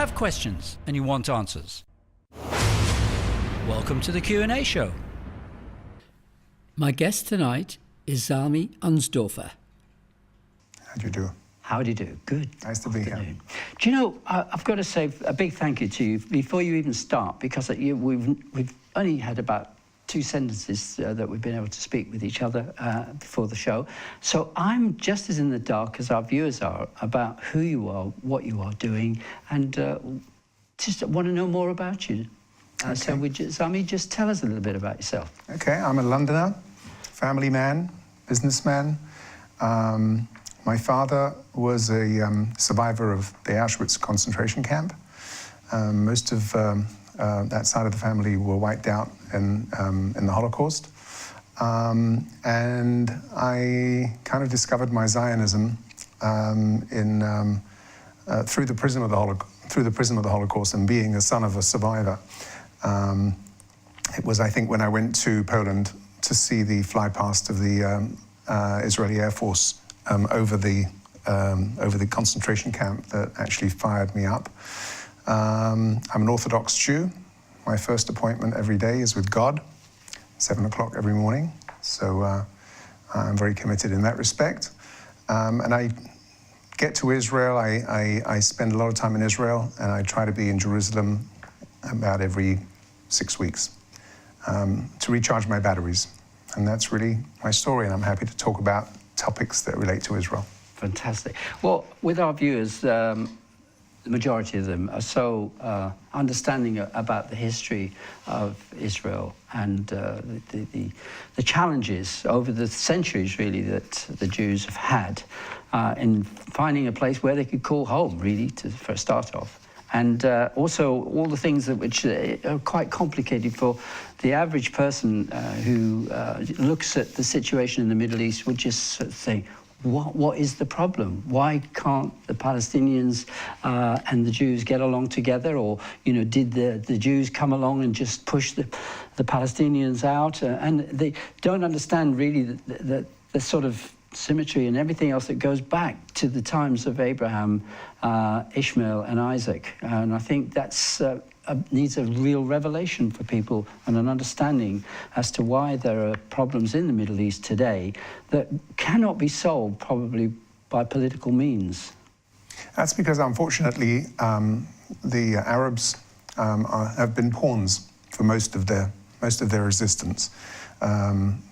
have questions and you want answers. Welcome to the Q&A show. My guest tonight is Zalmi Unsdorfer. How do you do? How do you do? Good. Nice to be here. Do you know, I've got to say a big thank you to you before you even start, because we've only had about 2 sentences that we've been able to speak with each other before the show. So I'm just as in the dark as our viewers are about who you are, what you are doing, and just want to know more about you. Okay. So Zalmi, just tell us a little bit about yourself. Okay, I'm a Londoner, family man, businessman. My father was a survivor of the Auschwitz concentration camp. Most of that side of the family were wiped out in the Holocaust. And I kind of discovered my Zionism through the prism of the Holocaust and being a son of a survivor. It was, I think, when I went to Poland to see the flypast of the Israeli Air Force over the concentration camp that actually fired me up. I'm an Orthodox Jew. My first appointment every day is with God, 7 o'clock every morning. So I'm very committed in that respect. And I get to Israel, I spend a lot of time in Israel, and I try to be in Jerusalem about every 6 weeks to recharge my batteries. And that's really my story, and I'm happy to talk about topics that relate to Israel. Fantastic. Well, with our viewers, the majority of them are so understanding about the history of Israel and the challenges over the centuries, really, that the Jews have had in finding a place where they could call home, really, for a start off. And also all the things which are quite complicated for the average person who looks at the situation in the Middle East would just sort of think, what is the problem? Why can't the Palestinians and the Jews get along together? Or, you know, did the Jews come along and just push the Palestinians out? And they don't understand really the sort of symmetry and everything else that goes back to the times of Abraham, Ishmael and Isaac. And I think that's needs a real revelation for people and an understanding as to why there are problems in the Middle East today that cannot be solved probably by political means. That's because, unfortunately, the Arabs have been pawns for most of their existence.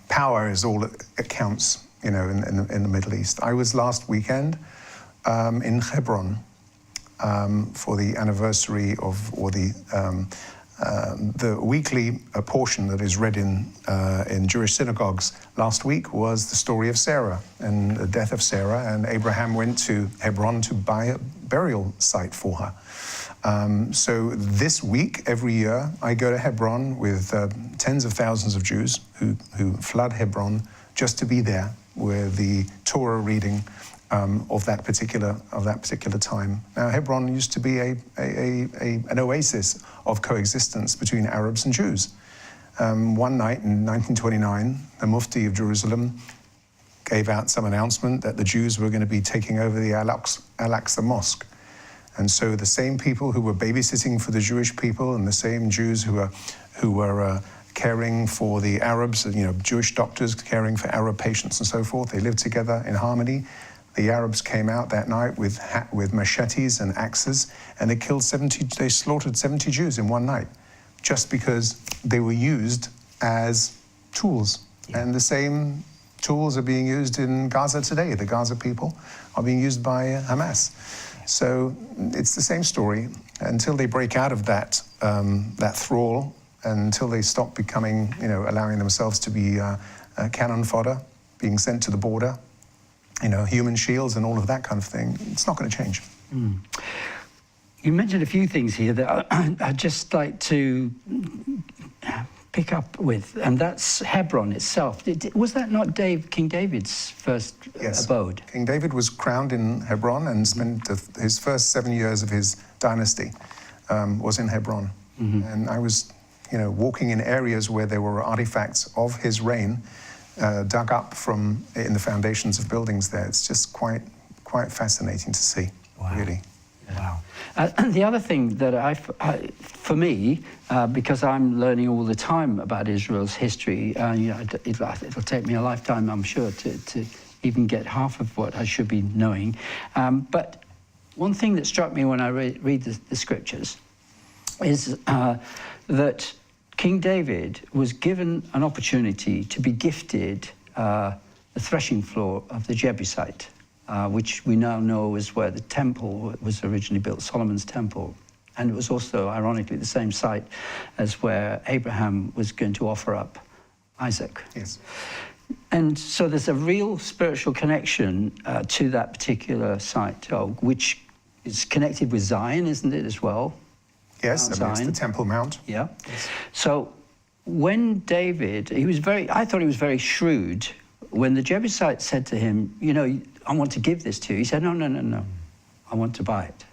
Power is all that counts, you know, in the Middle East. I was last weekend in Hebron for the anniversary of, or the weekly portion that is read in Jewish synagogues. Last week was the story of Sarah and the death of Sarah, and Abraham went to Hebron to buy a burial site for her. So this week, every year, I go to Hebron with tens of thousands of Jews who flood Hebron just to be there, where the Torah reading of that particular time. Now, Hebron used to be an oasis of coexistence between Arabs and Jews. One night in 1929, the Mufti of Jerusalem gave out some announcement that the Jews were going to be taking over the Al-Aqsa Mosque. And so the same people who were babysitting for the Jewish people and the same Jews who were caring for the Arabs, you know, Jewish doctors caring for Arab patients and so forth, they lived together in harmony. The Arabs came out that night with machetes and axes, and they slaughtered 70 Jews in one night, just because they were used as tools. Yeah. And the same tools are being used in Gaza today. The Gaza people are being used by Hamas. So it's the same story until they break out of that thrall, until they stop becoming, you know, allowing themselves to be cannon fodder, being sent to the border, you know, human shields and all of that kind of thing. It's not going to change. Mm. You mentioned a few things here that I'd just like to pick up with, and that's Hebron itself. Was that not King David's first abode? King David was crowned in Hebron and spent his first 7 years of his dynasty was in Hebron. Mm-hmm. And I was, you know, walking in areas where there were artifacts of his reign dug up from in the foundations of buildings there. It's just quite fascinating to see, wow. Really. Wow. And the other thing that for me, because I'm learning all the time about Israel's history, it'll take me a lifetime, I'm sure, to even get half of what I should be knowing. But one thing that struck me when I read the scriptures is that King David was given an opportunity to be gifted the threshing floor of the Jebusite, which we now know is where the temple was originally built, Solomon's temple. And it was also, ironically, the same site as where Abraham was going to offer up Isaac. Yes. And so there's a real spiritual connection to that particular site, which is connected with Zion, isn't it, as well? Yes, I mean, it's the Temple Mount. Yeah. Yes. So when David, I thought he was very shrewd. When the Jebusite said to him, I want to give this to you, he said, no, I want to buy it.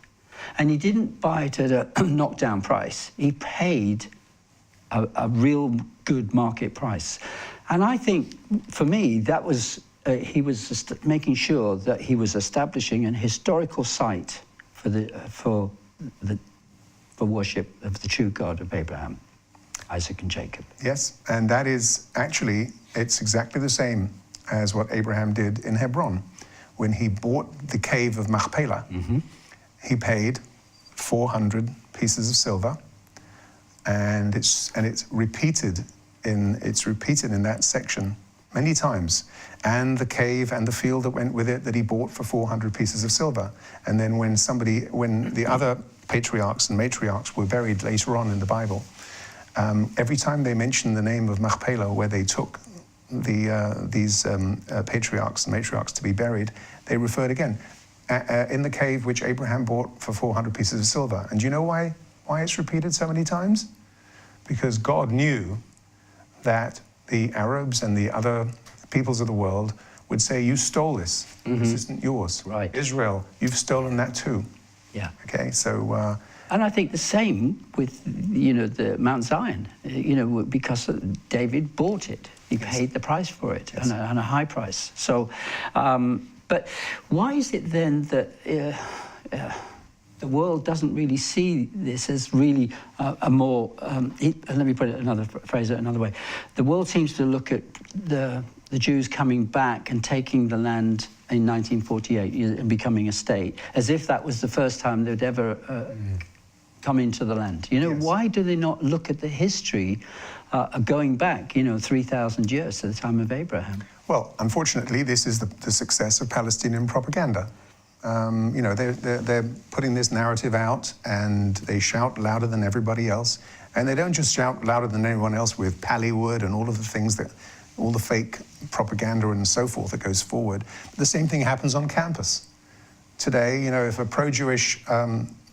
And he didn't buy it at a knockdown price. He paid a real good market price. And I think, for me, that was, he was just making sure that he was establishing an historical site for worship of the true God of Abraham, Isaac and Jacob. Yes, and that is actually, it's exactly the same as what Abraham did in Hebron. When he bought the cave of Machpelah, he paid 400 pieces of silver, and it's repeated in that section many times, and the cave and the field that went with it that he bought for 400 pieces of silver. And then when the other patriarchs and matriarchs were buried later on in the Bible, every time they mention the name of Machpelah, where they took these patriarchs and matriarchs to be buried, they referred again in the cave which Abraham bought for 400 pieces of silver. And do you know why it's repeated so many times? Because God knew that the Arabs and the other peoples of the world would say, you stole this. This isn't yours. Right. Israel, you've stolen that too. Yeah. Okay, so... and I think the same with, the Mount Zion, because David bought it. He paid the price for it, and a high price. So, but why is it then that the world doesn't really see this as really a more, let me put it phrase it another way. The world seems to look at the Jews coming back and taking the land in 1948 and becoming a state, as if that was the first time they'd ever come into the land. Yes. Why do they not look at the history going back, 3,000 years to the time of Abraham? Well, unfortunately, this is the success of Palestinian propaganda. They're putting this narrative out, and they shout louder than everybody else. And they don't just shout louder than anyone else with Pallywood and all of the things all the fake propaganda and so forth that goes forward. The same thing happens on campus. Today, if a pro-Jewish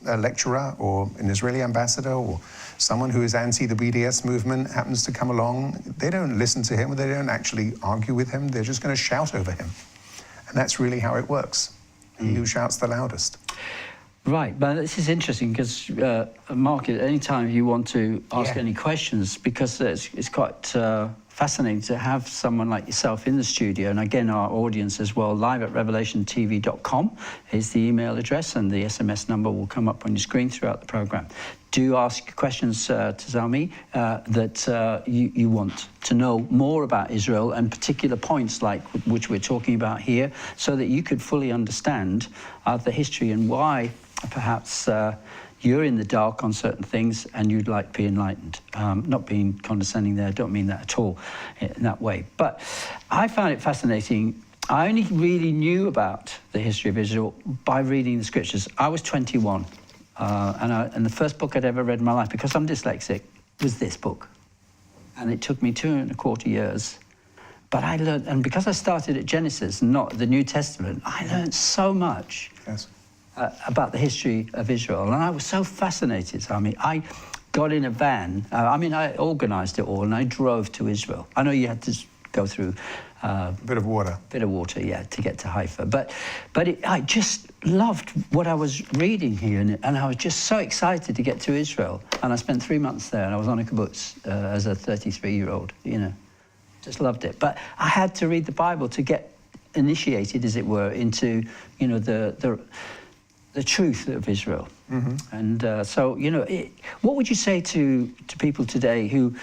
lecturer or an Israeli ambassador or someone who is anti the BDS movement happens to come along, they don't listen to him, or they don't actually argue with him, they're just going to shout over him. And that's really how it works. He who shouts the loudest. Right, but this is interesting because, Mark, at any time you want to ask any questions, because it's quite fascinating to have someone like yourself in the studio, and again, our audience as well, live@revelationtv.com is the email address, and the SMS number will come up on your screen throughout the program. Do ask questions to Zalmi that you want to know more about Israel, and particular points like which we're talking about here, so that you could fully understand the history and why perhaps you're in the dark on certain things and you'd like to be enlightened. Not being condescending there, I don't mean that at all in that way. But I found it fascinating. I only really knew about the history of Israel by reading the scriptures. I was 21, and the first book I'd ever read in my life, because I'm dyslexic, was this book. And it took me 2.25 years. But I learned, and because I started at Genesis, not the New Testament, I learned so much. Yes. About the history of Israel, and I was so fascinated. I got in a van. I organised it all, and I drove to Israel. I know you had to go through a bit of water. Yeah, to get to Haifa. But I just loved what I was reading here, and I was just so excited to get to Israel. And I spent 3 months there, and I was on a kibbutz as a 33-year-old. Just loved it. But I had to read the Bible to get initiated, as it were, into the the truth of Israel. And so, you know, what would you say to people today who,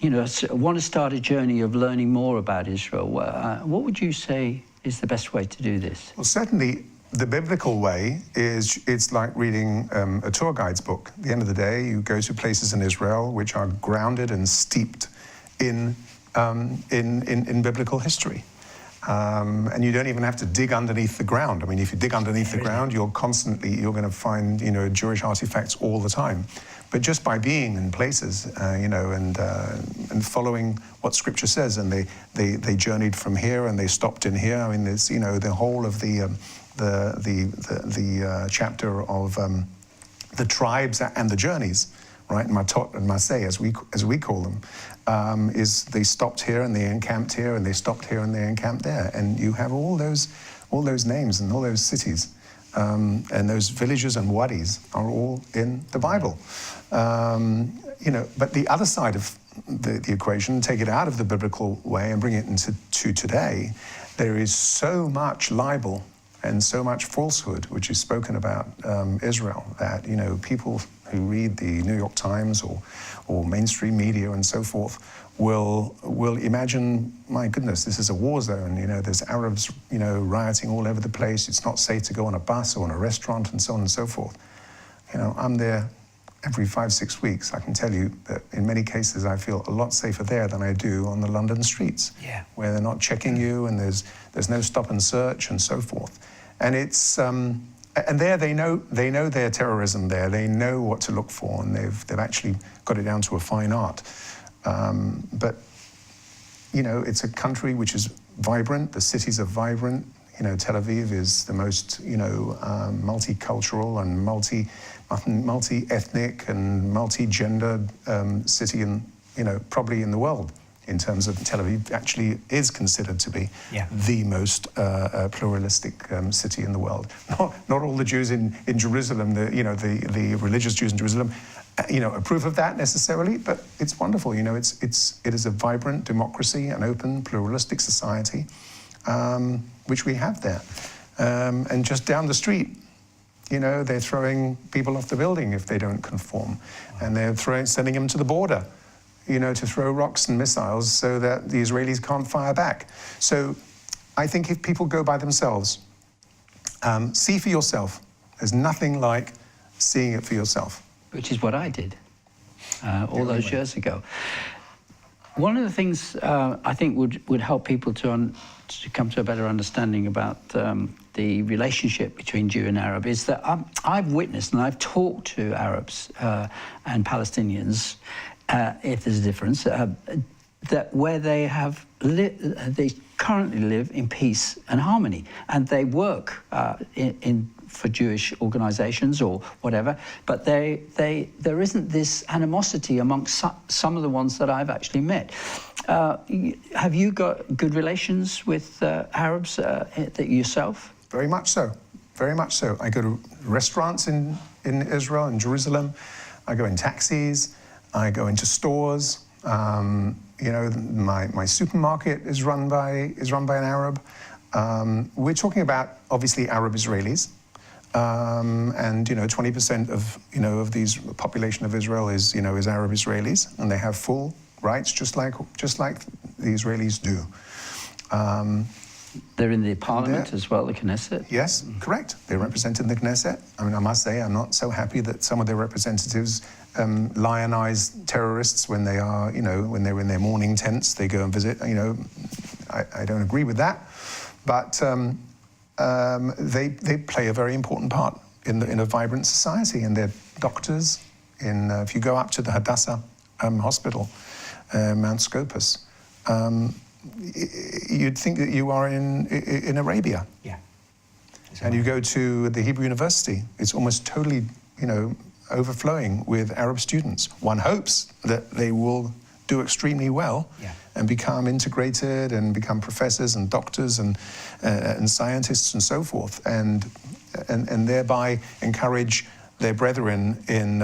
you know, want to start a journey of learning more about Israel? What would you say is the best way to do this? Well, certainly the biblical way is, it's like reading a tour guide's book. At the end of the day, you go to places in Israel which are grounded and steeped in biblical history. And you don't even have to dig underneath the ground. I mean, if you dig underneath the ground, you're going to find, you know, Jewish artifacts all the time. But just by being in places, you know, and following what Scripture says, and they journeyed from here and they stopped in here. I mean, there's, you know, the whole of the chapter of the tribes and the journeys, right? Matot and Maseh, as we call them, is they stopped here and they encamped here, and they stopped here and they encamped there, and you have all those names and all those cities, and those villages and wadis are all in the Bible. You know, but the other side of the equation, take it out of the biblical way and bring it into today, there is so much libel and so much falsehood which is spoken about Israel, that, you know, people who read the New York Times or mainstream media and so forth will imagine, my goodness, this is a war zone. You know, there's Arabs, you know, rioting all over the place. It's not safe to go on a bus or in a restaurant and so on and so forth. You know, I'm there every 5-6 weeks. I can tell you that in many cases I feel a lot safer there than I do on the London streets, where they're not checking you and there's no stop and search and so forth. And it's and there they know their terrorism there. They know what to look for, and they've actually got it down to a fine art. But you know, it's a country which is vibrant. The cities are vibrant. You know, Tel Aviv is the most, you know, multicultural and multi-ethnic and multi-gendered city in, you know, probably in the world. In terms of Tel Aviv, actually is considered to be the most pluralistic city in the world. Not all the Jews in Jerusalem, the religious Jews in Jerusalem, you know, approve of that necessarily, but it's wonderful. You know, it is a vibrant democracy, an open, pluralistic society, which we have there. And just down the street, you know, they're throwing people off the building if they don't conform, and they're sending them to the border, you know, to throw rocks and missiles so that the Israelis can't fire back. So I think if people go by themselves, see for yourself. There's nothing like seeing it for yourself. Which is what I did all those years ago. One of the things I think would help people to come to a better understanding about the relationship between Jew and Arab is that I've witnessed and I've talked to Arabs and Palestinians, if there's a difference, that where they have they currently live in peace and harmony, and they work for Jewish organisations or whatever, but there isn't this animosity amongst some of the ones that I've actually met. Have you got good relations with Arabs yourself? Very much so. Very much so. I go to restaurants in Israel, in Jerusalem. I go in taxis. I go into stores. You know, my supermarket is run by an Arab. We're talking about obviously Arab Israelis, and you know, 20% of these population of Israel is Arab Israelis, and they have full rights just like the Israelis do. They're in the parliament as well, the Knesset? Yes, correct. They're represented in the Knesset. I mean, I must say, I'm not so happy that some of their representatives lionize terrorists when they are, you know, when they're in their mourning tents, they go and visit. You know, I don't agree with that, but they play a very important part in a vibrant society, and they're doctors. If you go up to the Hadassah hospital, Mount Scopus, you'd think that you are in Arabia. Yeah. And you go to the Hebrew University, it's almost totally, you know, overflowing with Arab students. One hopes that they will do extremely well and become integrated and become professors and doctors and scientists and so forth, and thereby encourage their brethren in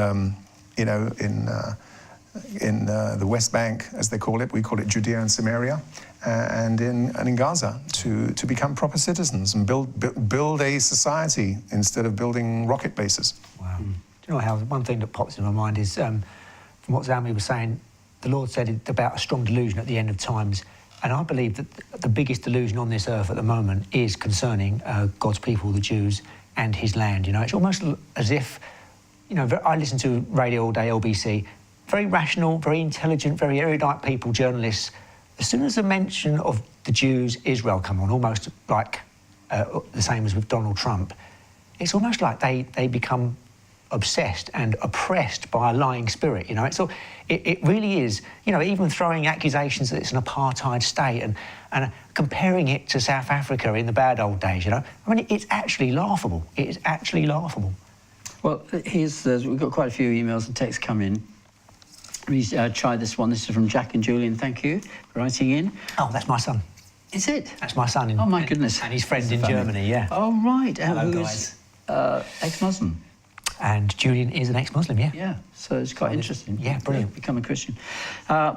in the West Bank, as they call it. We call it Judea and Samaria, and in Gaza, to become proper citizens and build a society instead of building rocket bases. Wow. Do you know how one thing that pops in my mind is, from what Zalmi was saying, the Lord said about a strong delusion at the end of times. And I believe that the biggest delusion on this earth at the moment is concerning God's people, the Jews, and his land. You know, it's almost as if, you know, I listen to radio all day, LBC, very rational, very intelligent, very erudite people, journalists. As soon as the mention of the Jews, Israel come on, almost like the same as with Donald Trump, it's almost like they become obsessed and oppressed by a lying spirit, you know. It really is, you know, even throwing accusations that it's an apartheid state and comparing it to South Africa in the bad old days, you know. I mean, it's actually laughable. It is actually laughable. Well, we've got quite a few emails and texts come in. We try this one. This is from Jack and Julian. Thank you for writing in. Oh, that's my son. Is it? That's my son. Oh, my goodness. And his friend in Germany, yeah. Oh, right. Hello, who's ex-Muslim. And Julian is an ex-Muslim, yeah. Yeah, so it's quite interesting. Yeah, brilliant. Become a Christian.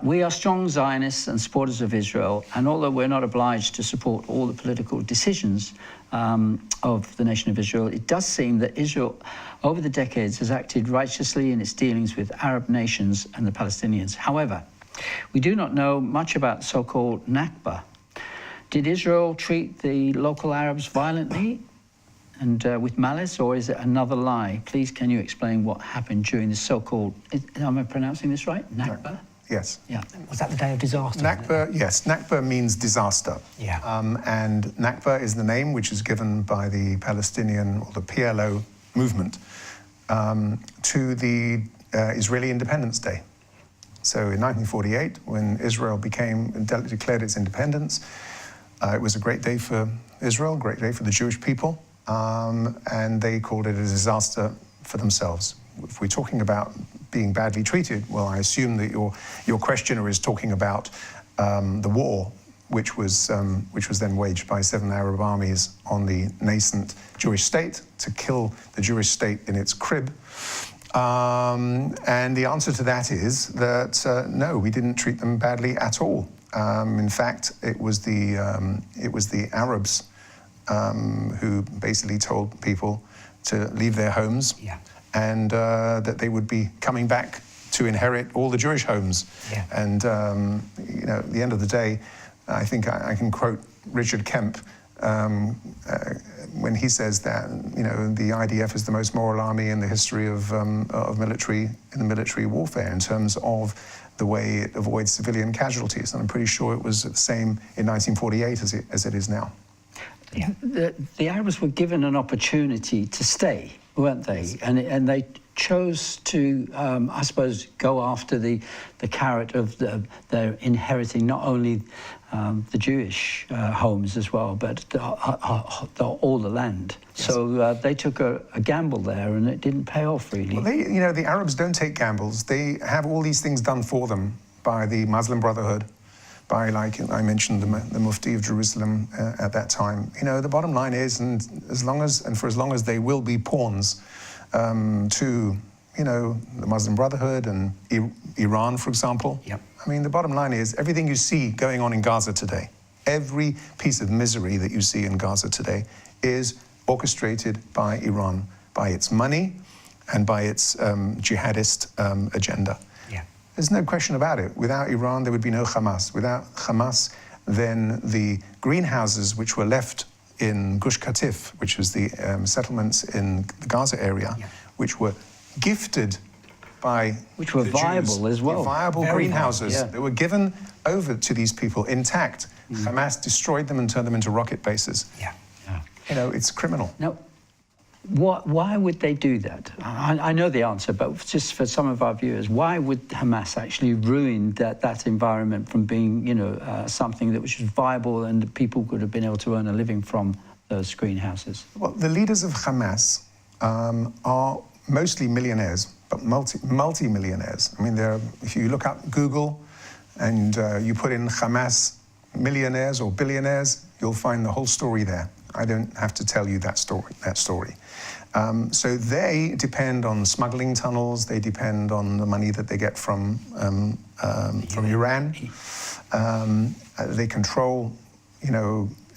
We are strong Zionists and supporters of Israel, and although we're not obliged to support all the political decisions of the nation of Israel, it does seem that Israel, over the decades, has acted righteously in its dealings with Arab nations and the Palestinians. However, we do not know much about the so-called Nakba. Did Israel treat the local Arabs violently and with malice, or is it another lie? Please, can you explain what happened during the so-called, am I pronouncing this right? Nakba? Yes. Yeah. Was that the day of disaster? Nakba, yes. Nakba means disaster. Yeah. And Nakba is the name which is given by the Palestinian, or the PLO movement, to the Israeli Independence Day. So in 1948, when Israel declared its independence, it was a great day for Israel, a great day for the Jewish people. And they called it a disaster for themselves. If we're talking about being badly treated, well, I assume that your questioner is talking about the war, which was then waged by 7 Arab armies on the nascent Jewish state to kill the Jewish state in its crib. And the answer to that is that no, we didn't treat them badly at all. In fact, it was the Arabs who basically told people to leave their homes, yeah, and that they would be coming back to inherit all the Jewish homes. Yeah. And you know, at the end of the day, I think I can quote Richard Kemp when he says that, you know, the IDF is the most moral army in the history of military warfare in terms of the way it avoids civilian casualties. And I'm pretty sure it was the same in 1948 as it is now. Yeah. The Arabs were given an opportunity to stay, weren't they? Yes. And they chose to, I suppose, go after the carrot of their inheriting not only the Jewish homes as well, but all the land. Yes. So they took a gamble there, and it didn't pay off really. Well, you know, the Arabs don't take gambles. They have all these things done for them by the Muslim Brotherhood, by, like I mentioned, the Mufti of Jerusalem at that time. You know, the bottom line is, and for as long as they will be pawns to, you know, the Muslim Brotherhood and Iran, for example. Yep. I mean, the bottom line is everything you see going on in Gaza today, every piece of misery that you see in Gaza today is orchestrated by Iran, by its money and by its jihadist agenda. Yeah. There's no question about it. Without Iran, there would be no Hamas. Without Hamas, then the greenhouses which were left in Gush Katif, which was the settlements in the Gaza area, yeah, which were gifted by which were viable Jews, as well. Viable Very greenhouses. viable, yeah. They were given over to these people intact. Hamas destroyed them and turned them into rocket bases. Yeah. Yeah. You know, it's criminal. Now, why would they do that? I know the answer, but just for some of our viewers, why would Hamas actually ruin that environment from being, you know, something that was viable and that people could have been able to earn a living from those greenhouses? Well, the leaders of Hamas are mostly millionaires, but multi-millionaires. I mean, if you look up Google and you put in Hamas millionaires or billionaires, you'll find the whole story there. I don't have to tell you that story. So they depend on smuggling tunnels. They depend on the money that they get from Iran. They control,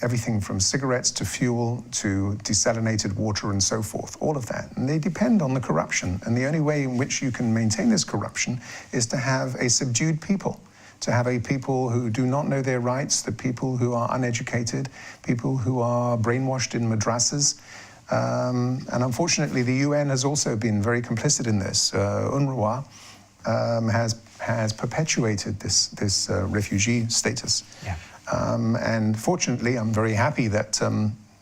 everything from cigarettes to fuel to desalinated water and so forth, all of that. And they depend on the corruption. And the only way in which you can maintain this corruption is to have a subdued people, to have a people who do not know their rights, the people who are uneducated, people who are brainwashed in madrasas. And unfortunately, the UN has also been very complicit in this. UNRWA has perpetuated this refugee status. Yeah. And fortunately, I'm very happy that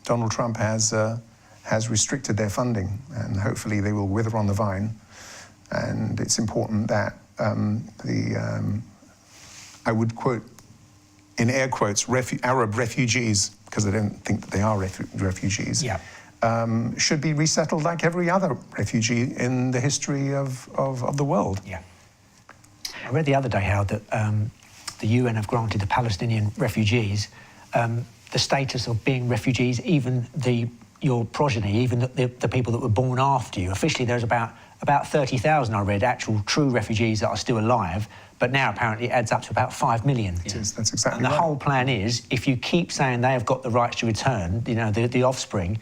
Donald Trump has restricted their funding, and hopefully they will wither on the vine. And it's important that I would quote, in air quotes, Arab refugees, because I don't think that they are refugees, yeah. Should be resettled like every other refugee in the history of the world. Yeah. I read the other day, Howard, that the UN have granted the Palestinian refugees the status of being refugees, even your progeny, even the people that were born after you. Officially, there's about 30,000, I read, actual true refugees that are still alive, but now apparently it adds up to about 5 million. Yes, that's exactly And the right. whole plan is, if you keep saying they have got the rights to return, the offspring,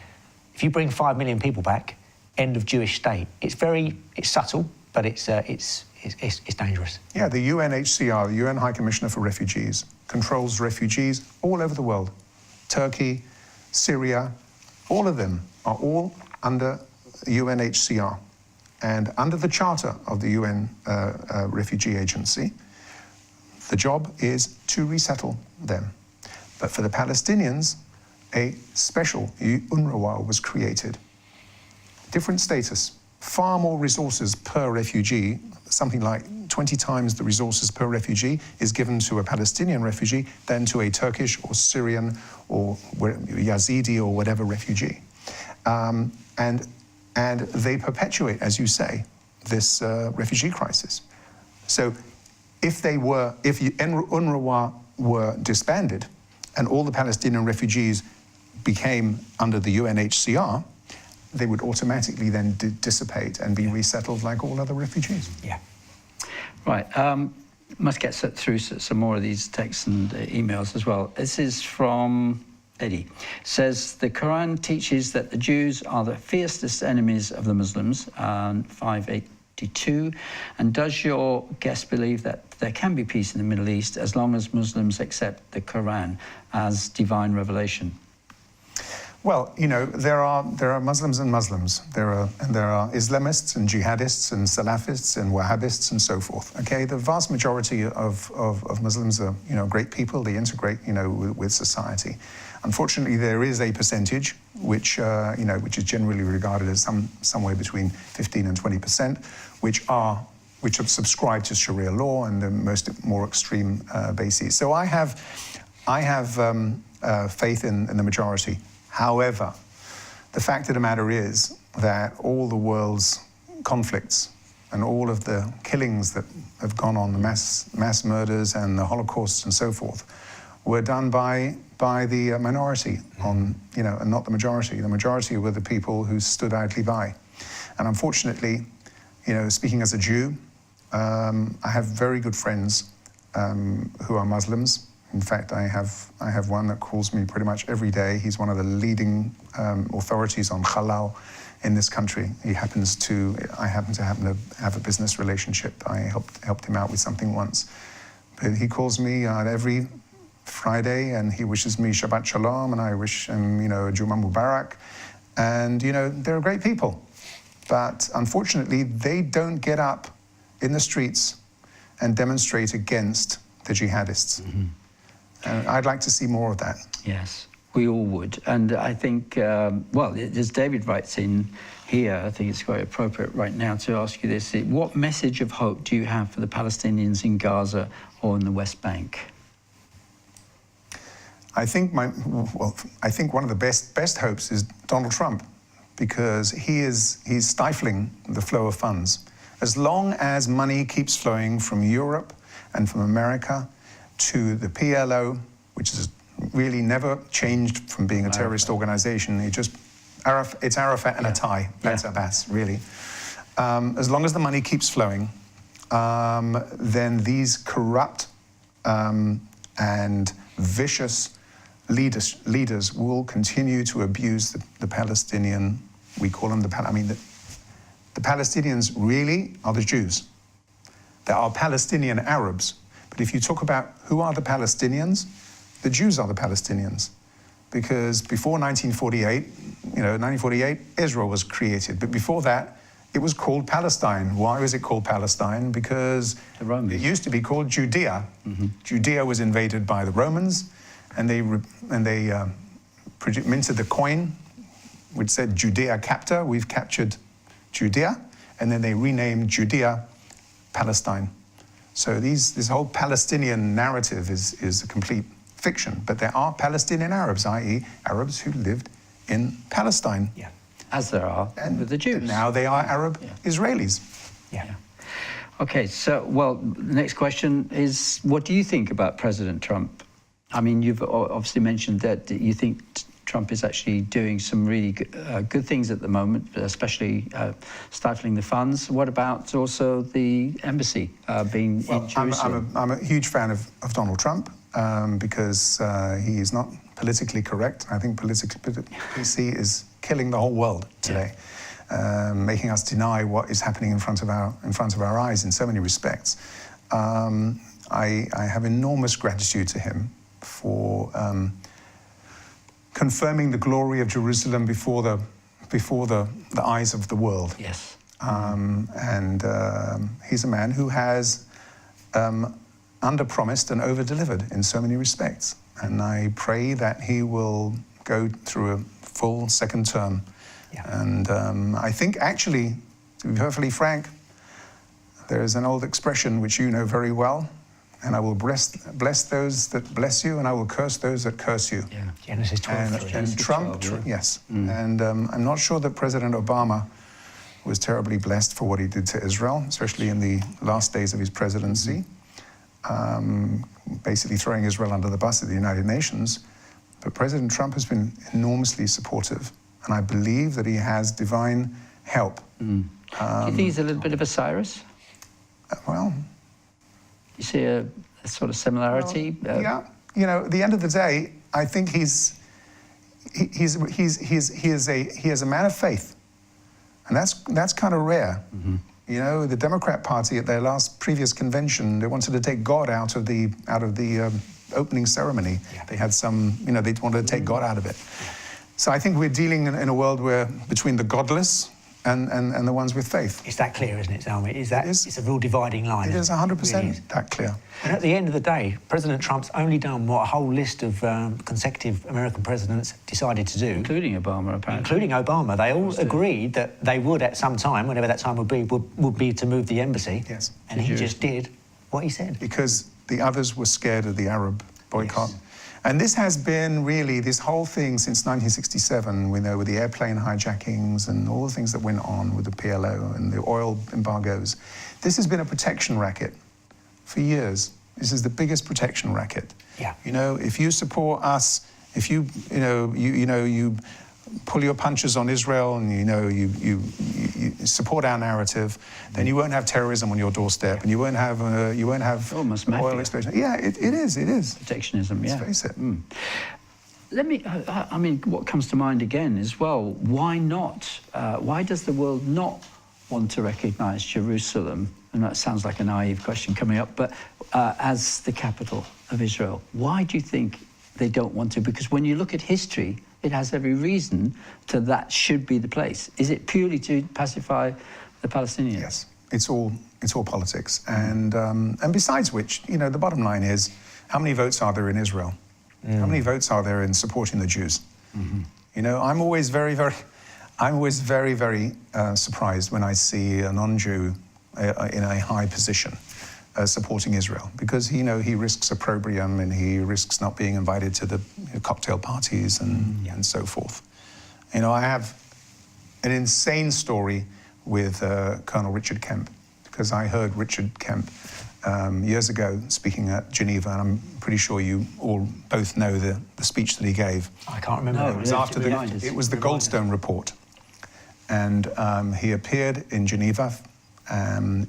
if you bring 5 million people back, end of Jewish state. It's subtle, but it's dangerous. Yeah, the UNHCR, the UN High Commissioner for Refugees, controls refugees all over the world. Turkey, Syria, all of them are all under UNHCR. And under the charter of the UN Refugee Agency, the job is to resettle them. But for the Palestinians, a special UNRWA was created. Different status, far more resources per refugee, something like 20 times the resources per refugee is given to a Palestinian refugee than to a Turkish or Syrian or Yazidi or whatever refugee. And they perpetuate, as you say, this refugee crisis. So if UNRWA were disbanded and all the Palestinian refugees became under the UNHCR, they would automatically then dissipate and be resettled like all other refugees. Yeah. Right. Must get through some more of these texts and emails as well. This is from Eddie. Says the Quran teaches that the Jews are the fiercest enemies of the Muslims, 582. And does your guest believe that there can be peace in the Middle East as long as Muslims accept the Quran as divine revelation? Well, there are Muslims and Muslims. There are Islamists and jihadists and Salafists and Wahhabists and so forth. Okay, the vast majority of Muslims are great people. They integrate with society. Unfortunately, there is a percentage which is generally regarded as somewhere between 15 and 20%, which have subscribed to Sharia law and the more extreme bases. So I have faith in the majority. However, the fact of the matter is that all the world's conflicts and all of the killings that have gone on, the mass murders and the Holocaust and so forth, were done by the minority, and not the majority. The majority were the people who stood idly by. And unfortunately, speaking as a Jew, I have very good friends who are Muslims. In fact, I have one that calls me pretty much every day. He's one of the leading authorities on halal in this country. I happen to have a business relationship. I helped him out with something once. But he calls me every Friday and he wishes me Shabbat Shalom and I wish him, Juma Mubarak. And, they're great people. But unfortunately, they don't get up in the streets and demonstrate against the jihadists. Mm-hmm. And I'd like to see more of that. Yes, we all would. And I think, as David writes in here, I think it's quite appropriate right now to ask you this. What message of hope do you have for the Palestinians in Gaza or in the West Bank? I think one of the best hopes is Donald Trump, because he's stifling the flow of funds. As long as money keeps flowing from Europe and from America to the PLO, which is really never changed from being a terrorist organization. It's Arafat and a tie. That's Abbas, really. As long as the money keeps flowing, then these corrupt and vicious leaders will continue to abuse the Palestinian, we call them the Palestinians really are the Jews. There are Palestinian Arabs, but if you talk about who are the Palestinians, the Jews are the Palestinians. Because before 1948, 1948, Israel was created, but before that, it was called Palestine. Why was it called Palestine? Because it used to be called Judea. Judea was invaded by the Romans, and they minted the coin, which said Judea capta, we've captured Judea, and then they renamed Judea Palestine. So this whole Palestinian narrative is a complete fiction, but there are Palestinian Arabs, i.e. Arabs who lived in Palestine. Yeah, as there are with the Jews. And now they are Arab Israelis. Yeah. Okay, so, well, the next question is, what do you think about President Trump? I mean, you've obviously mentioned that you think Trump is actually doing some really good things at the moment, especially stifling the funds. What about also the embassy being in Jerusalem? I'm a huge fan of Donald Trump because he is not politically correct. I think PC is killing the whole world today, making us deny what is happening in front of our eyes in so many respects. I have enormous gratitude to him for confirming the glory of Jerusalem before the eyes of the world. Yes. He's a man who has under-promised and over-delivered in so many respects. And I pray that he will go through a full second term. Yeah. And I think, actually, to be perfectly frank, there is an old expression which you know very well, and I will bless those that bless you, and I will curse those that curse you. Yeah. Genesis 12. And Trump, 12, yes. And I'm not sure that President Obama was terribly blessed for what he did to Israel, especially in the last days of his presidency, basically throwing Israel under the bus at the United Nations. But President Trump has been enormously supportive, and I believe that he has divine help. Do you think he's a little bit of a Cyrus? Well, you see a sort of similarity? Well, yeah, at the end of the day, I think he is a man of faith, and that's kind of rare. The Democrat Party at their previous convention, they wanted to take God out of the opening ceremony. Yeah. They had they wanted to take God out of it. So I think we're dealing in a world where between the godless and the ones with faith. It's that clear, isn't it, Zalmi? It's a real dividing line. It is 100% that clear. And at the end of the day, President Trump's only done what a whole list of consecutive American presidents decided to do. Including Obama, apparently. Including Obama. They all agreed that they would, at some time, whenever that time would be to move the embassy. Yes. And he just did what he said. Because the others were scared of the Arab boycott. Yes. And this has been really, this whole thing since 1967, with the airplane hijackings and all the things that went on with the PLO and the oil embargoes. This has been a protection racket for years. This is the biggest protection racket. Yeah. If you support us, if you pull your punches on Israel and you support our narrative, then you won't have terrorism on your doorstep, and you won't have almost oil explosion. Yeah, it is. Protectionism. Yeah. Let's face it. Let me. I mean, what comes to mind again as well? Why not? Why does the world not want to recognise Jerusalem? And that sounds like a naive question coming up, but as the capital of Israel, why do you think they don't want to? Because when you look at history, it has every reason that should be the place. Is it purely to pacify the Palestinians? Yes, it's all politics. And besides which, the bottom line is, how many votes are there in Israel? How many votes are there in supporting the Jews? I'm always very, very surprised when I see a non-Jew in a high position supporting Israel, because he risks opprobrium and he risks not being invited to the cocktail parties and so forth. I have an insane story with Colonel Richard Kemp, because I heard Richard Kemp years ago speaking at Geneva, and I'm pretty sure you all both know the speech that he gave. I can't remember. No, It was after it was the Goldstone report. And he appeared in Geneva and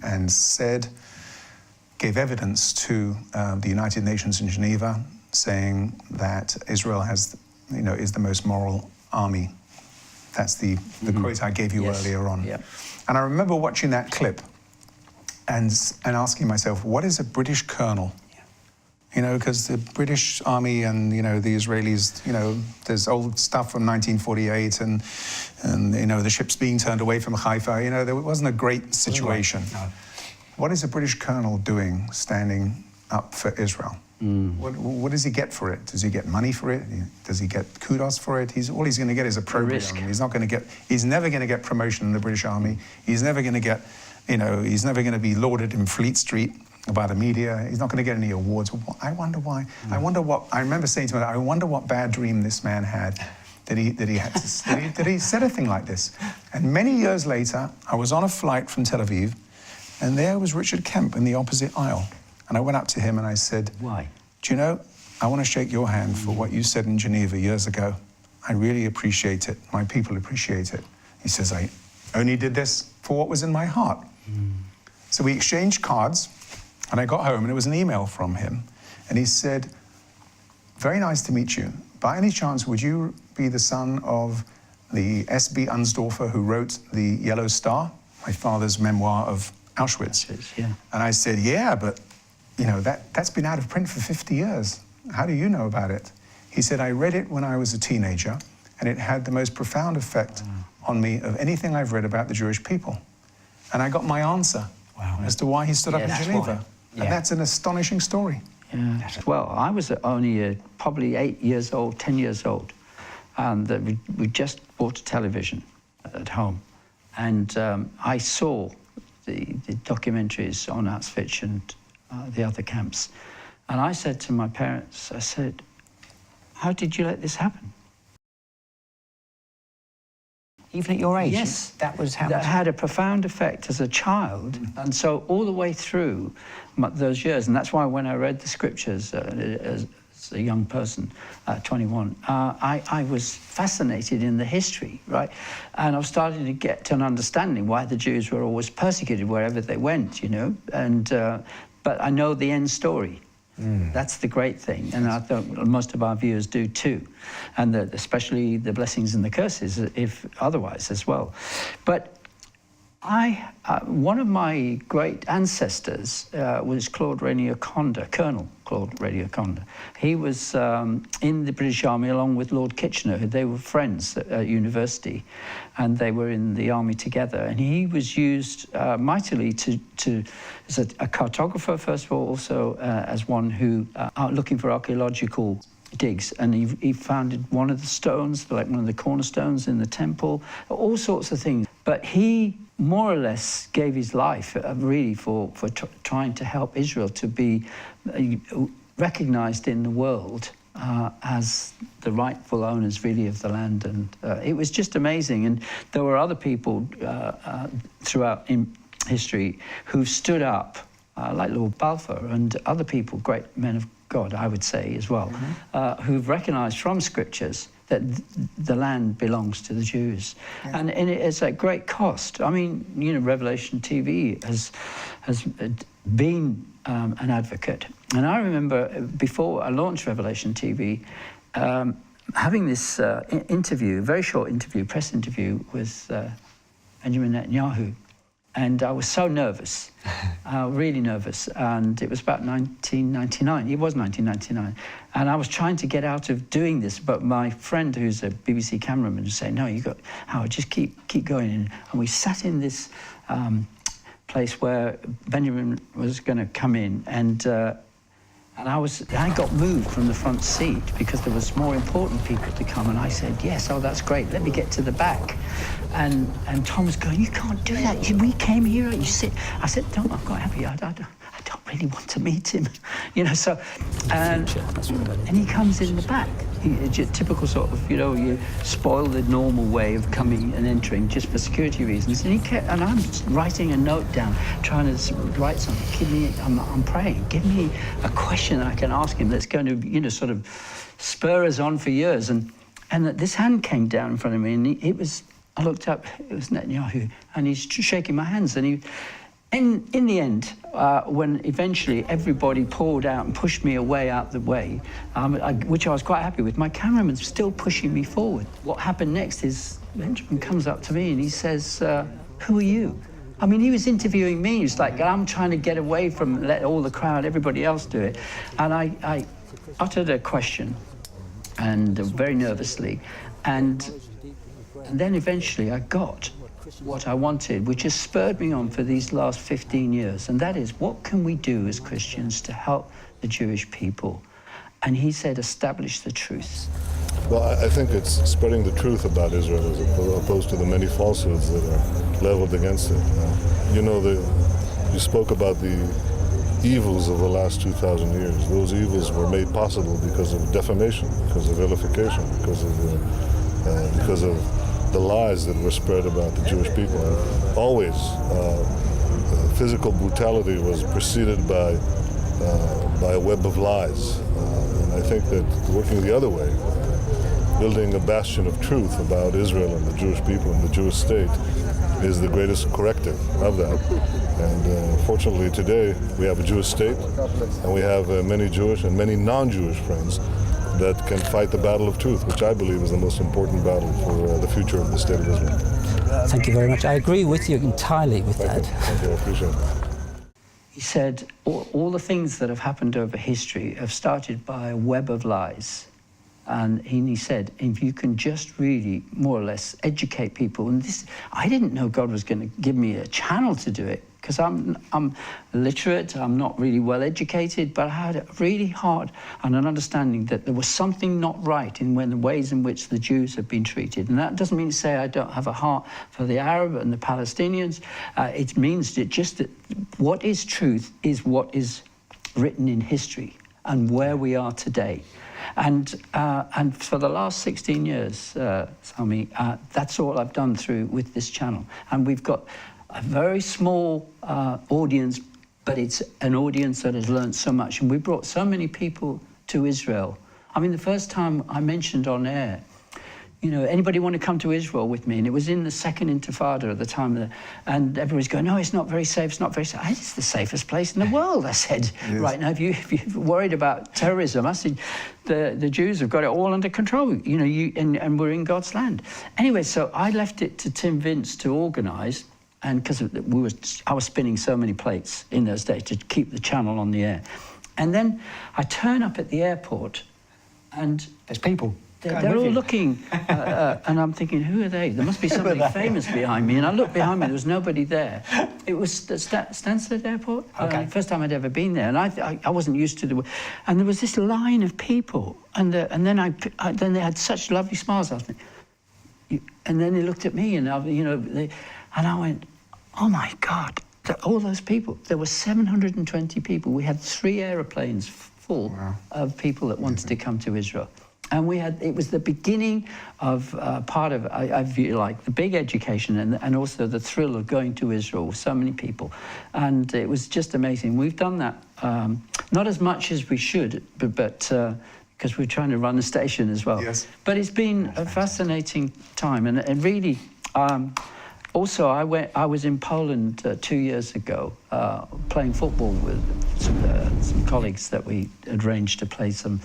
gave evidence to the United Nations in Geneva, saying that Israel is the most moral army. That's the quote I gave you earlier on. Yep. And I remember watching that clip and asking myself, what is a British colonel? You know, because the British army and, the Israelis, there's old stuff from 1948 and the ships being turned away from Haifa, there wasn't a great situation. No. What is a British colonel doing standing up for Israel? What does he get for it? Does he get money for it? Does he get kudos for it? All he's going to get is a risk. He's never going to get promotion in the British Army. He's never going to get, he's never going to be lauded in Fleet Street by the media. He's not going to get any awards. I wonder why. I remember saying to him, I wonder what bad dream this man had that he said a thing like this. And many years later, I was on a flight from Tel Aviv, and there was Richard Kemp in the opposite aisle. And I went up to him and I said, why? Do you know, I want to shake your hand for what you said in Geneva years ago. I really appreciate it. My people appreciate it. He says, I only did this for what was in my heart. So we exchanged cards, and I got home, and it was an email from him. And he said, very nice to meet you. By any chance, would you be the son of the S.B. Unsdorfer who wrote The Yellow Star, my father's memoir of Auschwitz? Yeah. And I said, yeah, but that's been out of print for 50 years. How do you know about it? He said, I read it when I was a teenager, and it had the most profound effect on me of anything I've read about the Jewish people. And I got my answer as to why he stood up in Geneva. And that's an astonishing story. Yeah. Well, I was only probably 8 years old, 10 years old, and we just bought a television at home. And I saw the documentaries on Auschwitz and the other camps. And I said to my parents, I said, how did you let this happen? Even at your age? Yes. That was how that had a profound effect as a child. And so all the way through those years, and that's why when I read the scriptures as a young person, 21, I was fascinated in the history, right? And I was starting to get to an understanding why the Jews were always persecuted wherever they went, and but I know the end story. That's the great thing, and I think most of our viewers do too, and especially the blessings and the curses, if otherwise as well. But one of my great ancestors was Claude Rainier Conder, Colonel Claude Rainier Conder. He was in the British Army along with Lord Kitchener. They were friends at university, and they were in the army together. And he was used mightily as a cartographer, first of all, also as one who looking for archaeological digs, and he founded one of the stones, like one of the cornerstones in the temple, all sorts of things. But he more or less gave his life really for trying to help Israel to be recognized in the world as the rightful owners really of the land. And it was just amazing. And there were other people throughout in history who stood up, like Lord Balfour and other people, great men of God, I would say as well, who've recognized from scriptures that the land belongs to the Jews. And it's at great cost. I mean, Revelation TV has been an advocate. And I remember before I launched Revelation TV, having this interview, very short interview, press interview with Benjamin Netanyahu. And I was so nervous, really nervous. And it was about 1999. It was 1999. And I was trying to get out of doing this, but my friend, who's a BBC cameraman, was saying, no, Howard, just keep going. And we sat in this place where Benjamin was going to come in, and I got moved from the front seat because there was more important people to come, and I said, yes, oh, that's great, let me get to the back. And Tom was going, you can't do that, we came here, you sit. I said, Tom, I've got to have you, I don't really want to meet him, so, and he comes in the back. Typical sort of, you spoil the normal way of coming and entering just for security reasons. And I'm writing a note down, trying to write something. I'm praying, give me a question that I can ask him that's going to, sort of spur us on for years. And this hand came down in front of me, and I looked up, it was Netanyahu, and he's shaking my hands. And in the end, when eventually everybody pulled out and pushed me away out the way, which I was quite happy with, my cameraman's still pushing me forward. What happened next is Benjamin comes up to me and he says, who are you? I mean, he was interviewing me. He was like, I'm trying to get away from, let all the crowd, everybody else do it. And I uttered a question, and very nervously, and then eventually I got what I wanted, which has spurred me on for these last 15 years, and that is, what can we do as Christians to help the Jewish people? And he said, establish the truth. Well, I think it's spreading the truth about Israel as opposed to the many falsehoods that are leveled against it. You spoke about the evils of the last 2,000 years. Those evils were made possible because of defamation, because of vilification, because of the lies that were spread about the Jewish people. And always, physical brutality was preceded by a web of lies. And I think that working the other way, building a bastion of truth about Israel and the Jewish people and the Jewish state, is the greatest corrective of that. And fortunately today, we have a Jewish state, and we have many Jewish and many non-Jewish friends that can fight the battle of truth, which I believe is the most important battle for the future of the State of Israel. Thank you very much. I agree with you entirely with that. Thank you, I appreciate it. He said, all the things that have happened over history have started by a web of lies. And he said, if you can just really, more or less, educate people, and I didn't know God was going to give me a channel to do it, because I'm illiterate, I'm not really well educated, but I had a really hard and an understanding that there was something not right in the ways in which the Jews have been treated. And that doesn't mean to say I don't have a heart for the Arab and the Palestinians. It means that what is truth is what is written in history and where we are today. And for the last 16 years, Zalmi, that's all I've done with this channel. And we've got a very small audience, but it's an audience that has learned so much. And we brought so many people to Israel. I mean, the first time I mentioned on air, anybody want to come to Israel with me? And it was in the second Intifada at the time. And everybody's going, no, it's not very safe, it's not very safe. It's the safest place in the world, I said. Right now, if you're worried about terrorism, I said, the Jews have got it all under control, and we're in God's land. Anyway, so I left it to Tim Vince to organise, and because I was spinning so many plates in those days to keep the channel on the air. And then I turn up at the airport, and there's people. They're all looking, and I'm thinking, who are they? There must be somebody famous behind me. And I looked behind me, there was nobody there. It was the Stansted Airport. Okay. First time I'd ever been there, and I wasn't used to and there was this line of people, and then they had such lovely smiles. I was thinking, and then they looked at me, and and I went, oh my God, all those people. There were 720 people. We had 3 aeroplanes full of people that wanted to come to Israel. And it was the beginning of part of, I feel like, the big education and also the thrill of going to Israel with so many people. And it was just amazing. We've done that, not as much as we should, but because we're trying to run the station as well. Yes. But it's been a fascinating time. And really, also, I was in Poland 2 years ago playing football with some colleagues that we had arranged to play some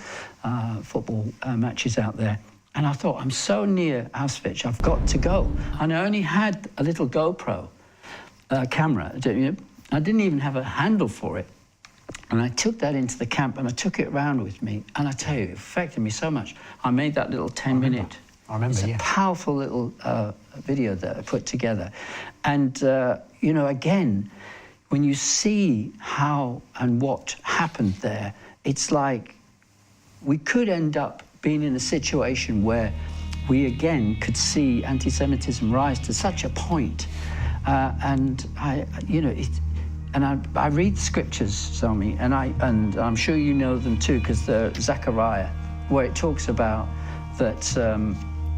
football matches out there. And I thought, I'm so near Auschwitz, I've got to go. And I only had a little GoPro camera. I didn't even have a handle for it. And I took that into the camp and I took it around with me. And I tell you, it affected me so much. I made that little 10-minute. I remember, it's a powerful little video that I put together. And, again, when you see how and what happened there, it's like we could end up being in a situation where we again could see anti-Semitism rise to such a point. And I read the scriptures, Zalmi, and I'm sure you know them too, because they're Zechariah, where it talks about that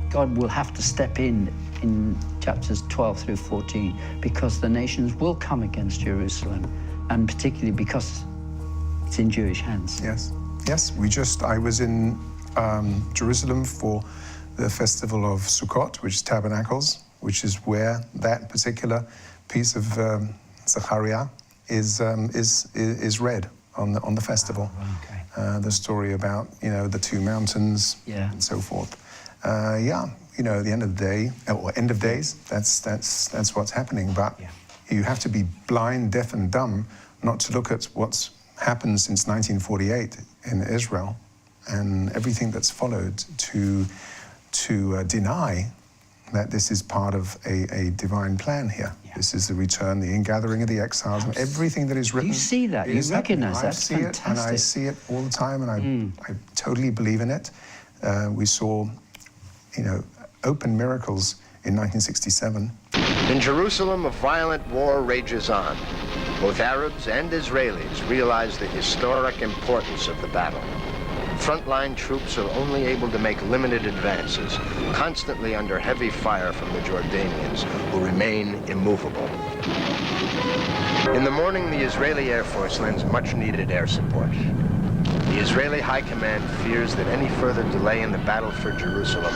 God will have to step in chapters 12 through 14, because the nations will come against Jerusalem, and particularly because it's in Jewish hands. Yes, yes. I was in Jerusalem for the festival of Sukkot, which is Tabernacles, which is where that particular piece of Zechariah is read on the festival. Oh, okay. The story about the two mountains and so forth. At the end of the day, or end of days, that's what's happening. But you have to be blind, deaf, and dumb not to look at what's happened since 1948 in Israel and everything that's followed to deny that this is part of a divine plan here. Yeah. This is the return, the ingathering of the exiles, and everything that is written. You see that, you recognize that. That's fantastic. And I see it all the time, and I totally believe in it. We saw, open miracles in 1967. In Jerusalem, a violent war rages on. Both Arabs and Israelis realize the historic importance of the battle. Frontline troops are only able to make limited advances, constantly under heavy fire from the Jordanians, who remain immovable. In the morning, the Israeli Air Force lends much-needed air support. The Israeli High Command fears that any further delay in the battle for Jerusalem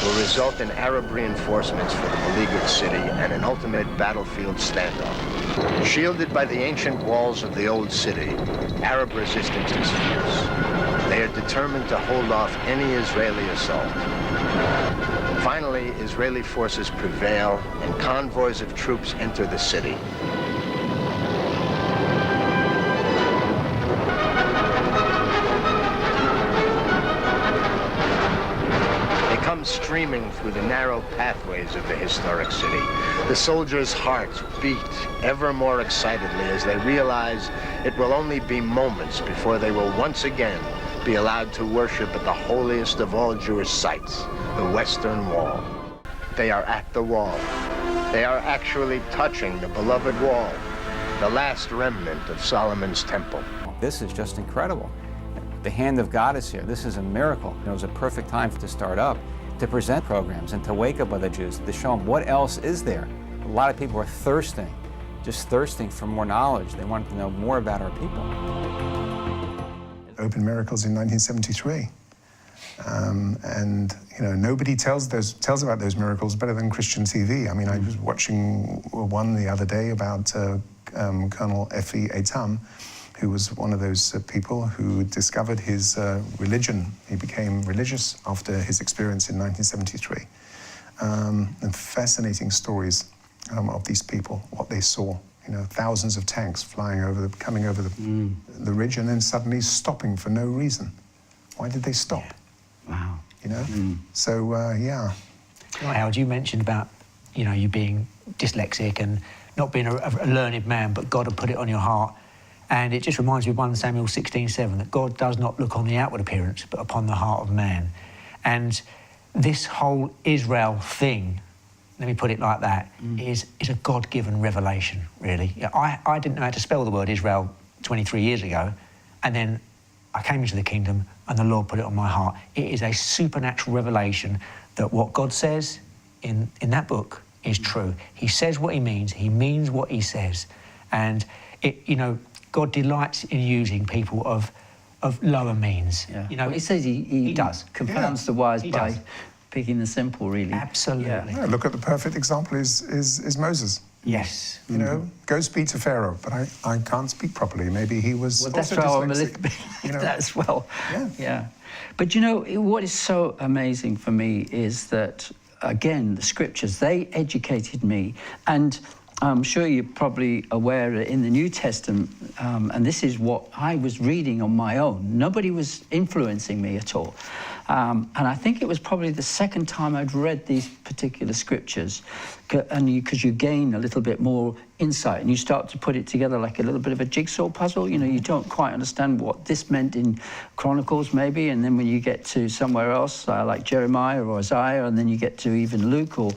will result in Arab reinforcements for the beleaguered city and an ultimate battlefield standoff. Shielded by the ancient walls of the old city, Arab resistance is fierce. They are determined to hold off any Israeli assault. Finally, Israeli forces prevail and convoys of troops enter the city. Streaming through the narrow pathways of the historic city. The soldiers' hearts beat ever more excitedly as they realize it will only be moments before they will once again be allowed to worship at the holiest of all Jewish sites, the Western Wall. They are at the wall. They are actually touching the beloved wall, the last remnant of Solomon's temple. This is just incredible. The hand of God is here. This is a miracle. It was a perfect time to start up, to present programs and to wake up other Jews, to show them what else is there. A lot of people are thirsting, just thirsting for more knowledge. They wanted to know more about our people. Open miracles in 1973. Nobody tells about those miracles better than Christian TV. I mean, I was watching one the other day about Colonel Effie Etam, who was one of those people who discovered his religion. He became religious after his experience in 1973. And fascinating stories of these people, what they saw. Thousands of tanks coming over the ridge and then suddenly stopping for no reason. Why did they stop? Wow. So, Howard, you mentioned about, you being dyslexic and not being a learned man, but God had put it on your heart. And it just reminds me of 1 Samuel 16:7, that God does not look on the outward appearance, but upon the heart of man. And this whole Israel thing, let me put it like that, is a God-given revelation, really. I didn't know how to spell the word Israel 23 years ago, and then I came into the kingdom and the Lord put it on my heart. It is a supernatural revelation that what God says in that book is true. He says what he means what he says. And, God delights in using people of lower means. Yeah. Well, he says he does. Confounds the wise by picking the simple, really. Absolutely. Yeah, look at the perfect example is Moses. Yes. Go speak to Pharaoh, but I can't speak properly. Maybe he was that's also why I'm a dyslexic. little bit that as well. Yeah. But what is so amazing for me is that, again, the scriptures, they educated me. And I'm sure you're probably aware that in the New Testament, and this is what I was reading on my own. Nobody was influencing me at all. And I think it was probably the second time I'd read these particular scriptures, and because you gain a little bit more insight and you start to put it together like a little bit of a jigsaw puzzle. You know, you don't quite understand what this meant in Chronicles maybe, and then when you get to somewhere else like Jeremiah or Isaiah, and then you get to even Luke or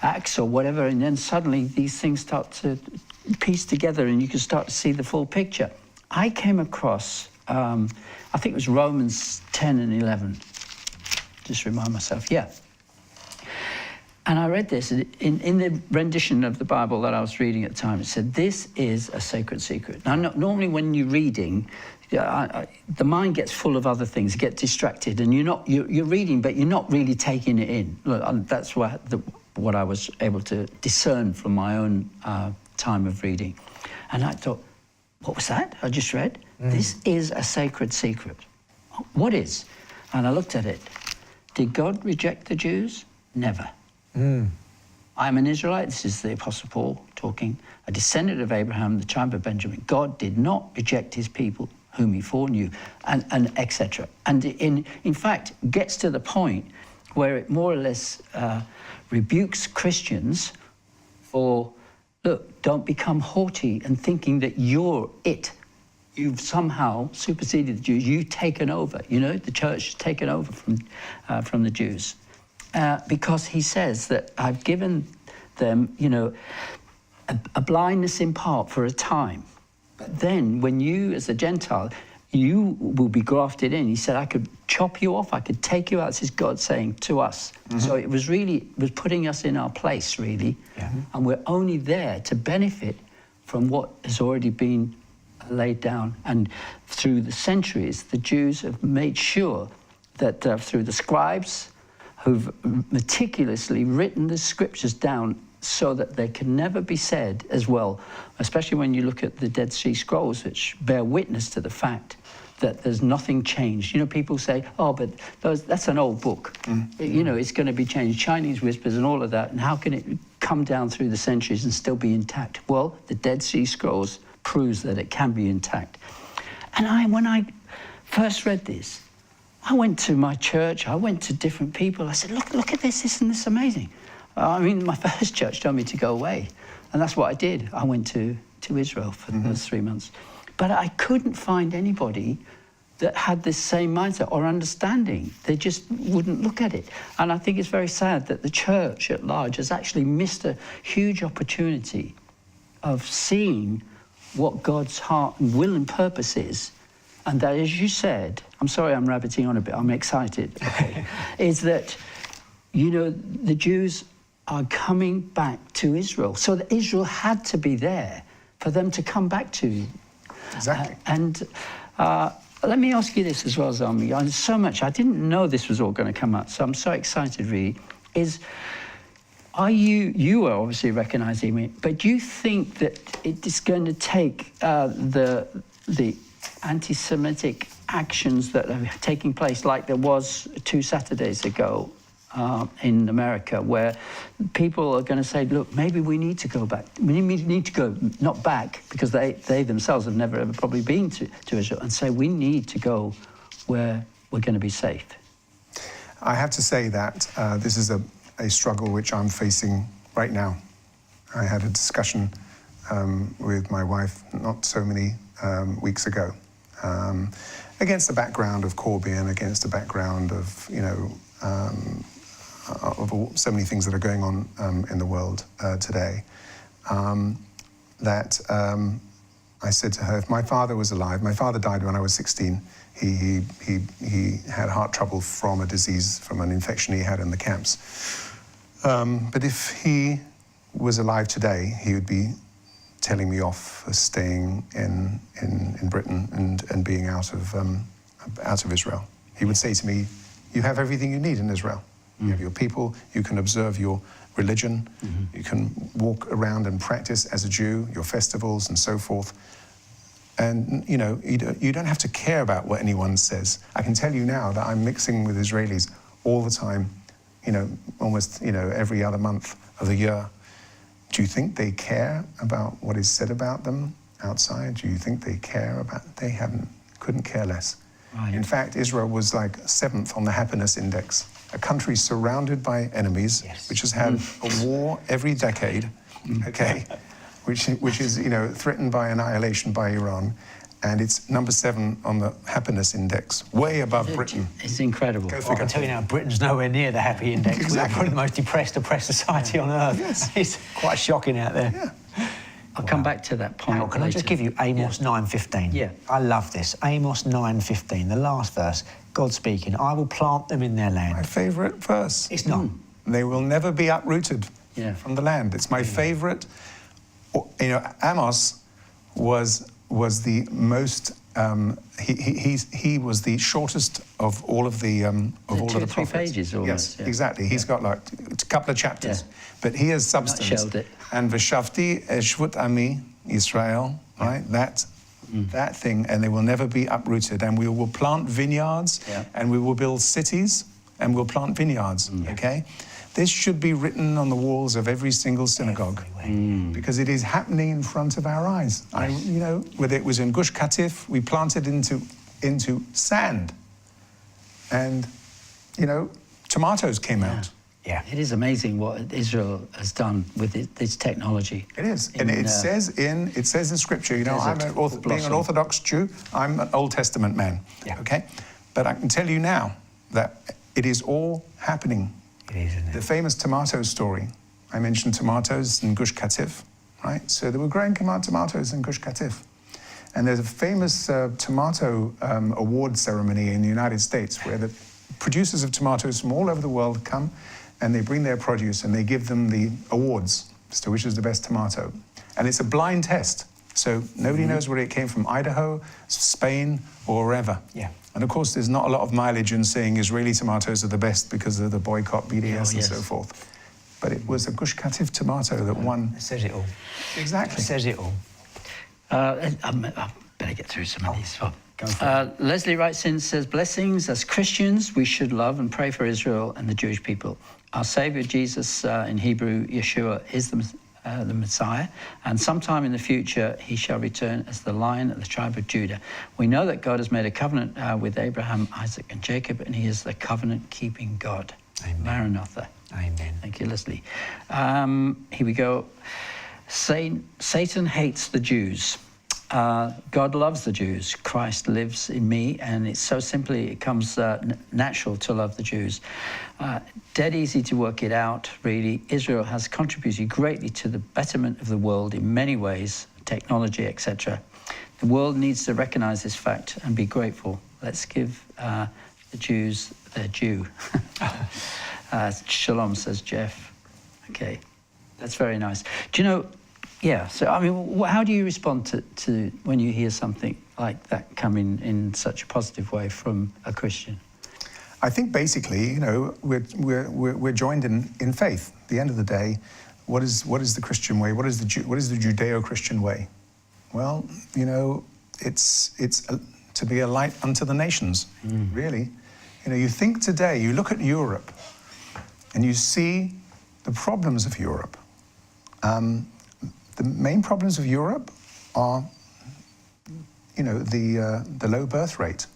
Acts or whatever, and then suddenly these things start to piece together and you can start to see the full picture. I came across, I think it was Romans 10 and 11. Just remind myself, yeah. And I read this in the rendition of the Bible that I was reading at the time. It said, "This is a sacred secret." Now, normally when you're reading, the mind gets full of other things, get distracted, and you're reading, but you're not really taking it in. Look, that's what I was able to discern from my own time of reading. And I thought, what was that I just read? This is a sacred secret. What is? And I looked at it. Did God reject the Jews? Never. I'm an Israelite, this is the Apostle Paul talking, a descendant of Abraham, the tribe of Benjamin. God did not reject his people whom he foreknew, and etc. And in fact, gets to the point where it more or less rebukes Christians for, look, don't become haughty and thinking that you're it. You've somehow superseded the Jews. You've taken over. You know, the church has taken over from the Jews. Because he says that I've given them, you know, a blindness in part for a time. But then when you, as a Gentile, you will be grafted in. He said, I could chop you off, I could take you out. This is God saying to us. So it was putting us in our place, really. Yeah. And we're only there to benefit from what has already been laid down. And through the centuries, the Jews have made sure that through the scribes, who've meticulously written the scriptures down so that they can never be said as well, especially when you look at the Dead Sea Scrolls, which bear witness to the fact that there's nothing changed. You know, people say, oh, but that's an old book. You know, it's going to be changed. Chinese whispers and all of that, and how can it come down through the centuries and still be intact? Well, the Dead Sea Scrolls proves that it can be intact. And when I first read this, I went to my church, I went to different people, I said, look at this, isn't this amazing? I mean, my first church told me to go away, and that's what I did. I went to Israel for those 3 months. But I couldn't find anybody that had this same mindset or understanding. They just wouldn't look at it. And I think it's very sad that the church at large has actually missed a huge opportunity of seeing what God's heart and will and purpose is. And that, as you said, I'm sorry I'm rabbiting on a bit, I'm excited, okay, is that, you know, the Jews are coming back to Israel. So that Israel had to be there for them to come back to. Exactly. Let me ask you this as well, Zalmi. So much, I didn't know this was all going to come up, so I'm so excited, really. You are obviously recognizing me, but do you think that it is going to take the anti-Semitic actions that are taking place, like there was 2 Saturdays ago in America, where people are going to say, look, maybe we need to go back. We need to go, not back, because they themselves have never ever probably been to Israel, and say we need to go where we're going to be safe. I have to say that this is a struggle which I'm facing right now. I had a discussion with my wife not so many weeks ago, against the background of Corby and against the background of, you know, of so many things that are going on in the world today, that I said to her, if my father was alive, my father died when I was 16. He had heart trouble from a disease, from an infection he had in the camps. But if he was alive today, he would be telling me off for staying in Britain and being out of Israel. He would say to me, you have everything you need in Israel. You have your people, you can observe your religion, you can walk around and practice as a Jew, your festivals and so forth. And, you know, you don't have to care about what anyone says. I can tell you now that I'm mixing with Israelis all the time, you know, almost, you know, every other month of the year. Do you think they care about what is said about them outside? Do you think they care about, couldn't care less. Right. In fact, Israel was like 7th on the happiness index. A country surrounded by enemies, which has had a war every decade, okay, which is, you know, threatened by annihilation by Iran. And it's number 7 on the happiness index, way above Britain. It's incredible. Go I can tell you now, Britain's nowhere near the happy index. Exactly. We're probably the most depressed, oppressed society on earth. Yes. It's quite shocking out there. Yeah. I'll come back to that point. Now, can I just give you Amos 9:15? Yeah. I love this. Amos 9:15, the last verse. God speaking, I will plant them in their land. My favourite verse. It's not. They will never be uprooted from the land. It's my favourite. You know, Amos was the most. He was the shortest of all of the all of the 2 or 3 prophets. pages almost. Yes, exactly. He's got like a couple of chapters, but he has substance. Nutshelled it. And v'shavti eshvut ami Israel, right? That thing, and they will never be uprooted. And we will plant vineyards, and we will build cities, and we'll plant vineyards. Okay. This should be written on the walls of every single synagogue because it is happening in front of our eyes. You know, whether it was in Gush Katif, we planted into sand, and you know, tomatoes came out. Yeah. It is amazing what Israel has done with its technology. It is, and it says in Scripture. You know, being an Orthodox Jew, I'm an Old Testament man. Yeah. Okay, but I can tell you now that it is all happening. It is, isn't it? The famous tomato story. I mentioned tomatoes in Gush Katif, right? So they were growing tomatoes in Gush Katif. And there's a famous tomato award ceremony in the United States where the producers of tomatoes from all over the world come and they bring their produce and they give them the awards as to which is the best tomato. And it's a blind test. So nobody knows where it came from, Idaho, Spain, or wherever. Yeah. And of course, there's not a lot of mileage in saying Israeli tomatoes are the best because of the boycott, BDS, and so forth. But it was a Gush Katif tomato that won. It says it all. Exactly. It says it all. I better get through some of these. Go for it. Leslie writes in, says, blessings. As Christians, we should love and pray for Israel and the Jewish people. Our Saviour, Jesus, in Hebrew, Yeshua, is the Messiah, and sometime in the future he shall return as the Lion of the tribe of Judah. We know that God has made a covenant with Abraham, Isaac, and Jacob, and he is the covenant-keeping God. Amen. Maranatha. Amen. Thank you, Leslie. Here we go. Satan hates the Jews. God loves the Jews. Christ lives in me, and it's so simply, it comes natural to love the Jews. Dead easy to work it out, really. Israel has contributed greatly to the betterment of the world in many ways, technology, etc. The world needs to recognize this fact and be grateful. Let's give the Jews their due. Shalom, says Jeff. Okay, that's very nice. Do you know, so I mean, how do you respond to when you hear something like that coming in such a positive way from a Christian? I think basically, you know, we're joined in faith. At the end of the day, what is the Christian way? What is the Judeo-Christian way? Well, you know, it's to be a light unto the nations, really. You know, you think today, you look at Europe, and you see the problems of Europe. The main problems of Europe are, you know, the low birth rate.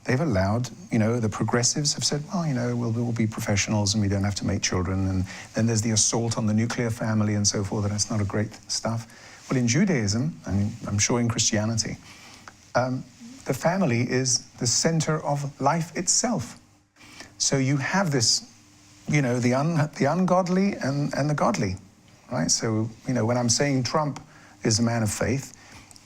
They've allowed, you know, the progressives have said, well, you know, we'll be professionals and we don't have to make children. And then there's the assault on the nuclear family and so forth, and that's not a great stuff. Well, in Judaism, and I'm sure in Christianity, the family is the center of life itself. So you have this, you know, the ungodly and the godly, right? So, you know, when I'm saying Trump is a man of faith,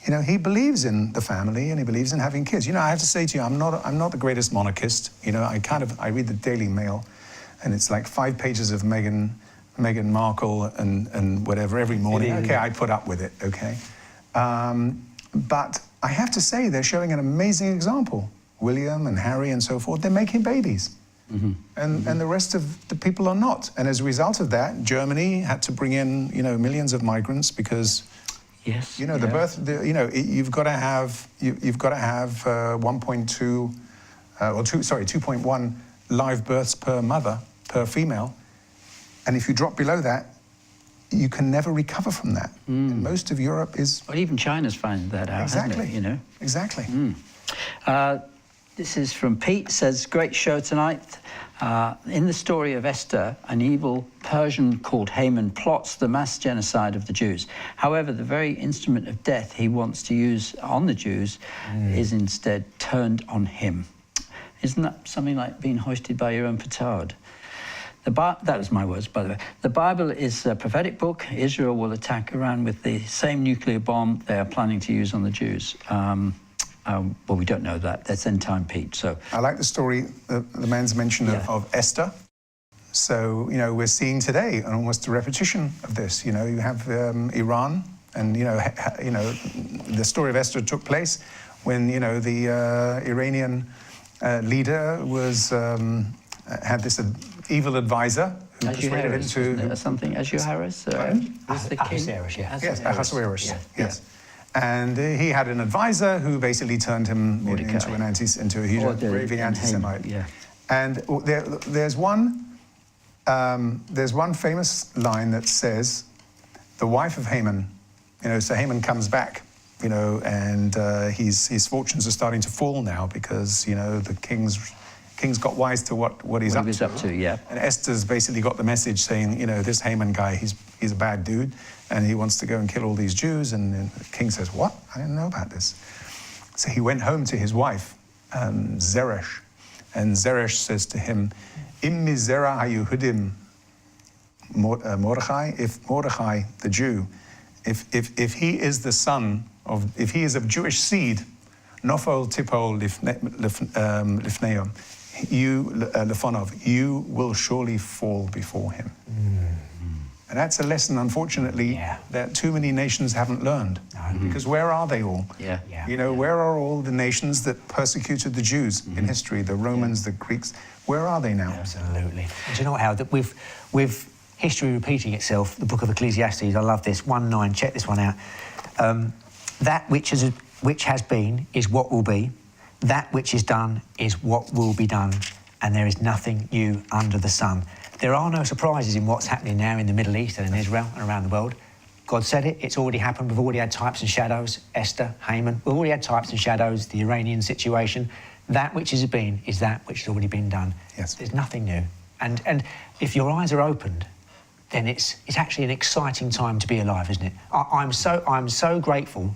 you know, he believes in the family and he believes in having kids. You know, I have to say to you, I'm not the greatest monarchist. You know, I read the Daily Mail, and it's like 5 pages of Meghan Markle and whatever every morning. Okay, I put up with it. Okay, but I have to say they're showing an amazing example. William and Harry and so forth, they're making babies. And the rest of the people are not. And as a result of that, Germany had to bring in, you know, millions of migrants because, you know, you've got to have 2.1 live births per mother, per female. And if you drop below that, you can never recover from that. And most of Europe is... Well, even China's finding that out, hasn't it, you know? Exactly. This is from Pete, says, great show tonight. In the story of Esther, an evil Persian called Haman plots the mass genocide of the Jews. However, the very instrument of death he wants to use on the Jews is instead turned on him. Isn't that something like being hoisted by your own petard? That was my words, by the way. The Bible is a prophetic book. Israel will attack Iran with the same nuclear bomb they are planning to use on the Jews. Well, we don't know that. That's end time, Pete. So I like the story, the man's mention of Esther. So, you know, we're seeing today almost a repetition of this. You know, you have Iran, and, you know, the story of Esther took place when, you know, the Iranian leader was had this evil advisor who persuaded him to... something, Ahasuerus? Was the king? Ahasuerus, yeah. Yes, Ahasuerus, yes. And he had an advisor who basically turned him into a huge raving anti-Semite. Yeah. And there's one famous line that says, the wife of Haman, you know, so Haman comes back, you know, and his fortunes are starting to fall now because, you know, the king's got wise to what he's up to. Yeah. And Esther's basically got the message saying, you know, this Haman guy, he's a bad dude, and he wants to go and kill all these Jews. And the king says, what? I didn't know about this. So he went home to his wife, Zeresh, and Zeresh says to him, Im mizera haYehudim Mordechai, if Mordechai, the Jew, if he is the son of, if he is of Jewish seed, Nofol Tipol Lifneim, you will surely fall before him. And that's a lesson, unfortunately, that too many nations haven't learned. Because where are they all? You know, where are all the nations that persecuted the Jews in history? The Romans, the Greeks. Where are they now? Absolutely. And do you know what, Hal? That with history repeating itself, the book of Ecclesiastes, I love this, 1:9, check this one out. That which has been is what will be. That which is done is what will be done. And there is nothing new under the sun. There are no surprises in what's happening now in the Middle East and in Israel and around the world. God said it, it's already happened. We've already had types and shadows, Esther, Haman. We've already had types and shadows, the Iranian situation. That which has been is that which has already been done. Yes. There's nothing new. And if your eyes are opened, then it's actually an exciting time to be alive, isn't it? I'm so grateful,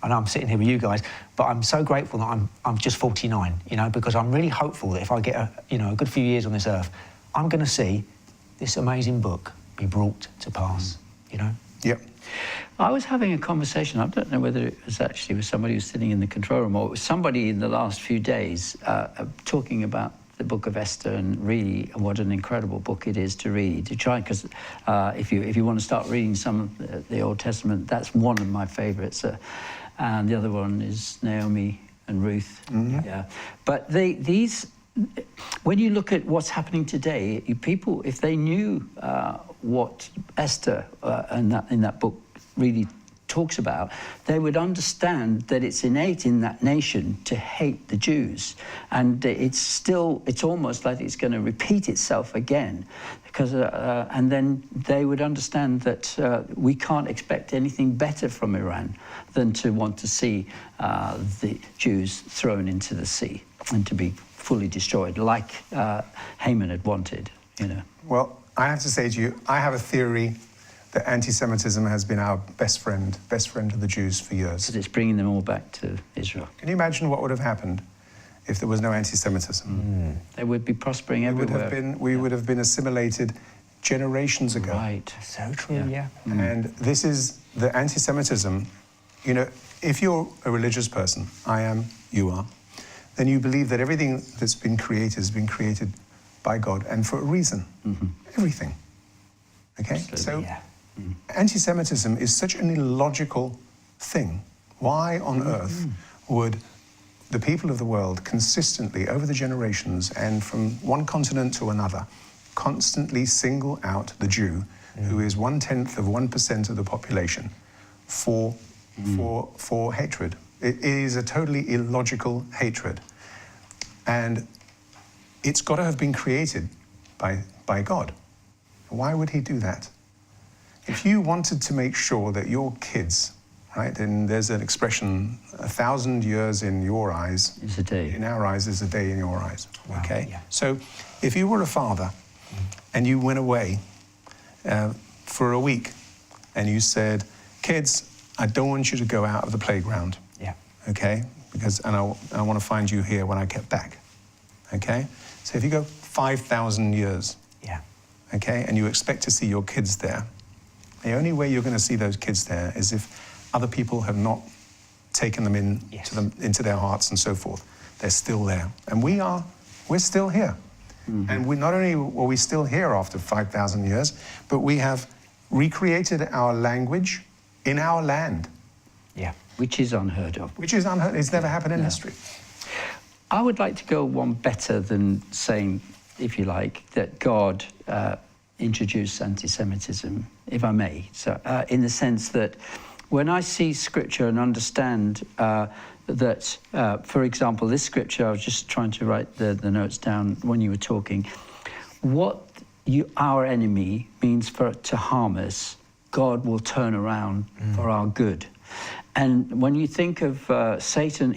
and I'm sitting here with you guys, but I'm so grateful that I'm just 49, you know, because I'm really hopeful that if I get a good few years on this earth, I'm going to see this amazing book be brought to pass, you know? Yep. I was having a conversation, I don't know whether it was actually with somebody who's sitting in the control room or it was somebody in the last few days talking about the book of Esther and really what an incredible book it is to read. To try, because if you want to start reading some of the Old Testament, that's one of my favourites. And the other one is Naomi and Ruth. Yeah. But these, when you look at what's happening today, people, if they knew what Esther in that book really talks about, they would understand that it's innate in that nation to hate the Jews, and it's almost like it's going to repeat itself again, because and then they would understand that we can't expect anything better from Iran than to want to see the Jews thrown into the sea and to be fully destroyed, like Haman had wanted, you know. Well, I have to say to you, I have a theory that anti-Semitism has been our best friend of the Jews for years. Because it's bringing them all back to Israel. Can you imagine what would have happened if there was no anti-Semitism? They would be prospering everywhere. We would have been assimilated generations ago. Right. So true, yeah. And this is the anti-Semitism. You know, if you're a religious person, I am, you are, then you believe that everything that's been created has been created by God and for a reason. Everything. Okay? So anti-Semitism is such an illogical thing. Why on earth would the people of the world consistently, over the generations and from one continent to another, constantly single out the Jew, who is 0.1% of the population, for hatred? It is a totally illogical hatred. And it's got to have been created by God. Why would he do that? If you wanted to make sure that your kids right? And there's an expression, 1,000 years in your eyes Is a day. in our eyes is a day in your eyes. Wow, Okay? yeah. So if you were a father and you went away for a week and you said, kids, I don't want you to go out of the playground, Yeah. okay? Because I want to find you here when I get back, okay? So if you go 5,000 years, Yeah. okay, and you expect to see your kids there, the only way you're going to see those kids there is if other people have not taken them into their hearts and so forth. They're still there. And we're still here. Mm-hmm. And we not only were we still here after 5,000 years, but we have recreated our language in our land. Yeah. Which is unheard of. Which is unheard. It's never happened in history. I would like to go one better than saying, if you like, that God introduced anti-Semitism, if I may. So, in the sense that when I see Scripture and understand that, for example, this Scripture, I was just trying to write the notes down when you were talking, what our enemy means to harm us, God will turn around for our good. And when you think of Satan,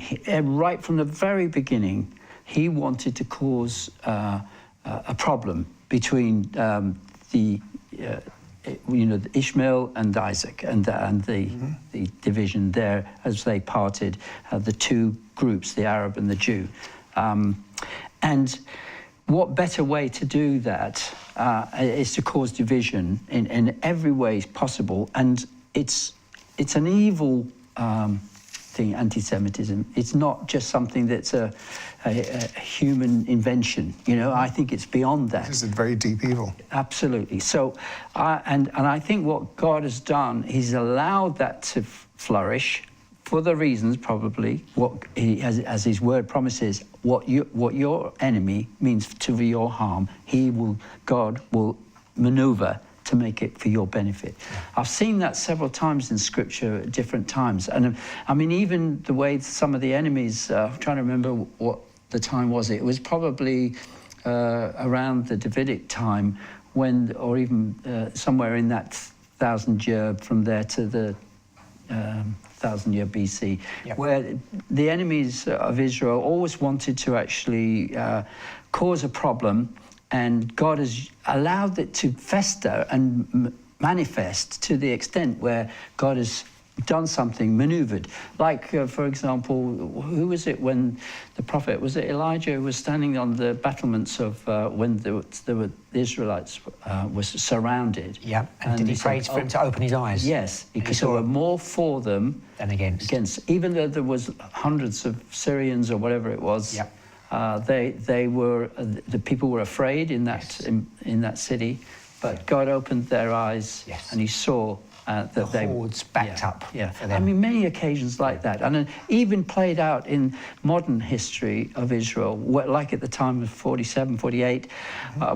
right from the very beginning, he wanted to cause a problem between Ishmael and Isaac, and the division there as they parted, the two groups, the Arab and the Jew. And what better way to do that is to cause division in every way possible. And it's an evil thing, anti-Semitism. It's not just something that's a human invention. You know, I think it's beyond that. This is a very deep evil. Absolutely. So, and I think what God has done, he's allowed that to flourish for the reasons, probably, what he, as his word promises, what your enemy means to your harm, God will maneuver to make it for your benefit. Yeah. I've seen that several times in Scripture at different times. And I mean, even the way some of the enemies, I'm trying to remember what the time was. It was probably around the Davidic time, when, or even somewhere in that 1,000-year, from there to the 1,000-year BC, yep, where the enemies of Israel always wanted to actually cause a problem, and God has allowed it to fester and manifest to the extent where God has done something, maneuvered. Like, for example, who was it when the prophet, was it Elijah, who was standing on the battlements of when the Israelites were surrounded? Yeah, and did he pray for him to open his eyes? Yes, because there were more for them than against. Even though there was hundreds of Syrians or whatever it was. Yep. The people were afraid in that, yes, in that city, but God opened their eyes, yes, and he saw that the hordes backed up. Yeah, I mean, many occasions like that, and even played out in modern history of Israel, like at the time of 47, 48,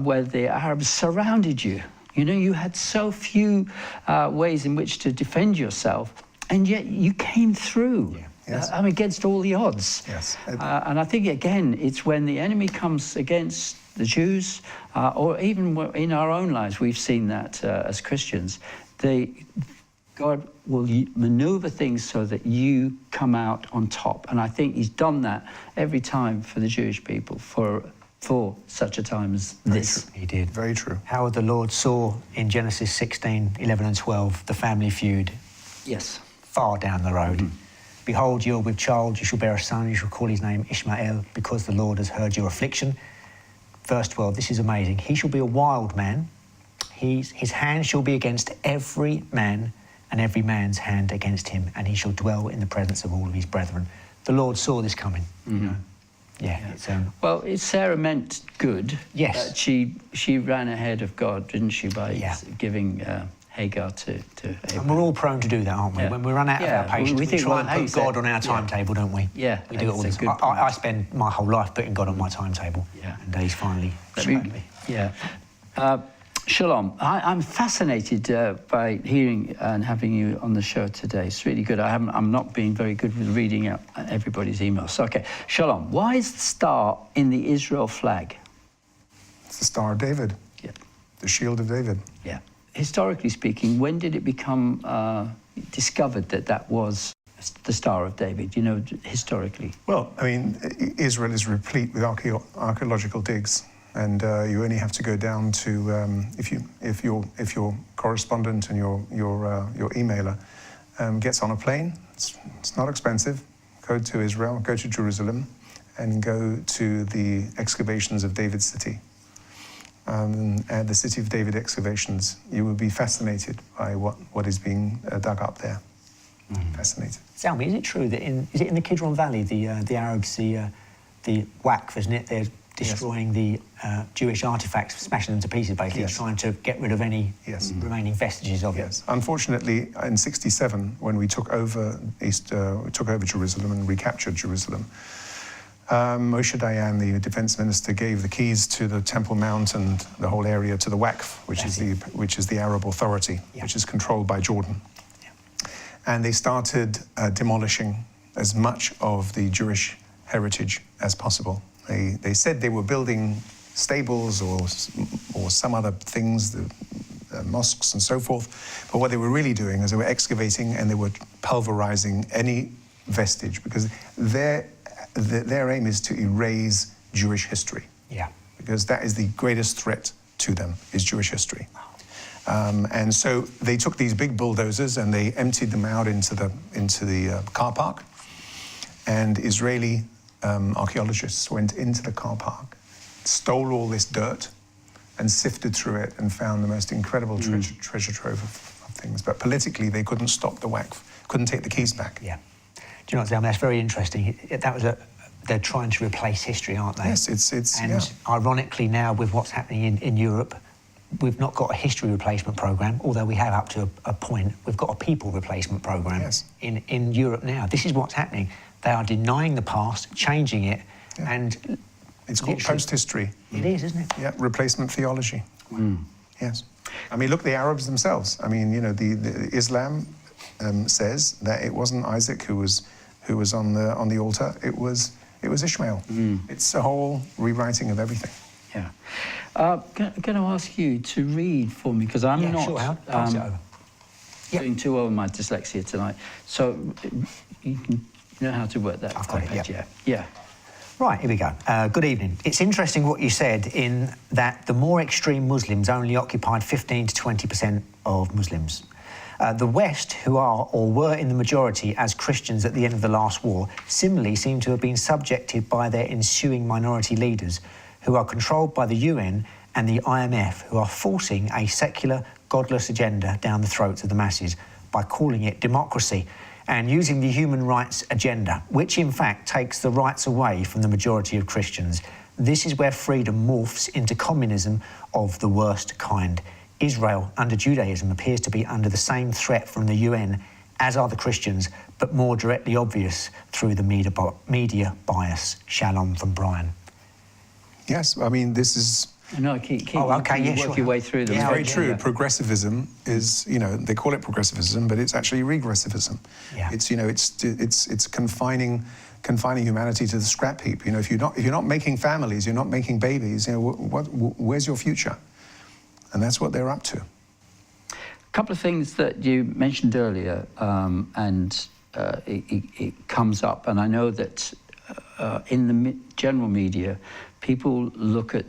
where the Arabs surrounded you. You know, you had so few ways in which to defend yourself, and yet you came through. Yeah. Yes. I mean, against all the odds. Yes. And I think, again, it's when the enemy comes against the Jews, or even in our own lives, we've seen that as Christians, God will maneuver things so that you come out on top. And I think he's done that every time for the Jewish people, for such a time as this. He did. Very true. How the Lord saw in Genesis 16, 11 and 12, the family feud. Yes. Far down the road. Mm-hmm. Behold, you are with child, you shall bear a son, you shall call his name Ishmael, because the Lord has heard your affliction. Verse 12, this is amazing. He shall be a wild man. His hand shall be against every man, and every man's hand against him, and he shall dwell in the presence of all of his brethren. The Lord saw this coming. Mm-hmm. You know? Yeah. Well, Sarah meant good. Yes. She ran ahead of God, didn't she, by giving Hagar to Abraham. And we're all prone to do that, aren't we? Yeah. When we run out of our patience, we try and put God on our timetable, don't we? Yeah. We do it all the time. I spend my whole life putting God on my timetable. Yeah. And he's finally showed me. Yeah. Shalom. I'm fascinated by hearing and having you on the show today. It's really good. I'm not being very good with reading out everybody's emails. So, okay. Shalom. Why is the star in the Israel flag? It's the Star of David. Yeah. The Shield of David. Yeah. Historically speaking, when did it become discovered that that was the Star of David, you know, historically? Well, I mean, Israel is replete with archaeological digs, and you only have to go down to if your correspondent and your emailer gets on a plane. It's not expensive. Go to Israel, go to Jerusalem, and go to the excavations of David's city. And the City of David excavations, you will be fascinated by what is being dug up there. Fascinated. Zalmi, is it true that is it in the Kidron Valley, the Arabs, the Waqf, isn't it? They're destroying the Jewish artifacts, smashing them to pieces, basically, trying to get rid of any remaining vestiges of it. Yes. Unfortunately, in '67, when we took over Jerusalem and recaptured Jerusalem, Moshe Dayan, the defense minister, gave the keys to the Temple Mount and the whole area to the Waqf, which is the Arab authority, which is controlled by Jordan. And they started demolishing as much of the Jewish heritage as possible. They said they were building stables or some other things, the mosques and so forth, but what they were really doing is they were excavating and they were pulverizing any vestige, because their aim is to erase Jewish history. Yeah. Because that is the greatest threat to them, is Jewish history. And so they took these big bulldozers and they emptied them out into the car park. And Israeli archaeologists went into the car park, stole all this dirt, and sifted through it and found the most incredible treasure trove of things. But politically, they couldn't stop the Waqf, couldn't take the keys back. Yeah. Do you know what, Zalmi, that's very interesting. That was they're trying to replace history, aren't they? Yes, it's and ironically now, with what's happening in Europe, we've not got a history replacement programme, although we have up to a point. We've got a people replacement programme in Europe now. This is what's happening. They are denying the past, changing it, and it's called post-history. It is, isn't it? Yeah, replacement theology. Yes. I mean, look, the Arabs themselves. I mean, you know, the Islam says that it wasn't Isaac who was on the altar. It was Ishmael. It's a whole rewriting of everything. Yeah. Can I ask you to read for me, because I'm not Pass it over. doing too well with my dyslexia tonight. So you know how to work that. I've got it. Yeah. Right, here we go. Good evening. It's interesting what you said in that the more extreme Muslims only occupied 15 to 20% of Muslims. The West, who are or were in the majority as Christians at the end of the last war, similarly seem to have been subjected by their ensuing minority leaders, who are controlled by the UN and the IMF, who are forcing a secular, godless agenda down the throats of the masses by calling it democracy and using the human rights agenda, which in fact takes the rights away from the majority of Christians. This is where freedom morphs into communism of the worst kind. Israel, under Judaism, appears to be under the same threat from the UN as are the Christians, but more directly obvious through the media bias. Shalom from Brian. Yes, I mean, this is... No, work your way through them. It's very true. Progressivism is, you know, they call it progressivism, but it's actually regressivism. Yeah. It's, you know, it's confining humanity to the scrap heap. You know, if you're not making families, you're not making babies, you know, where's your future? And that's what they're up to. A couple of things that you mentioned earlier, and it comes up, and I know that in the general media, people look at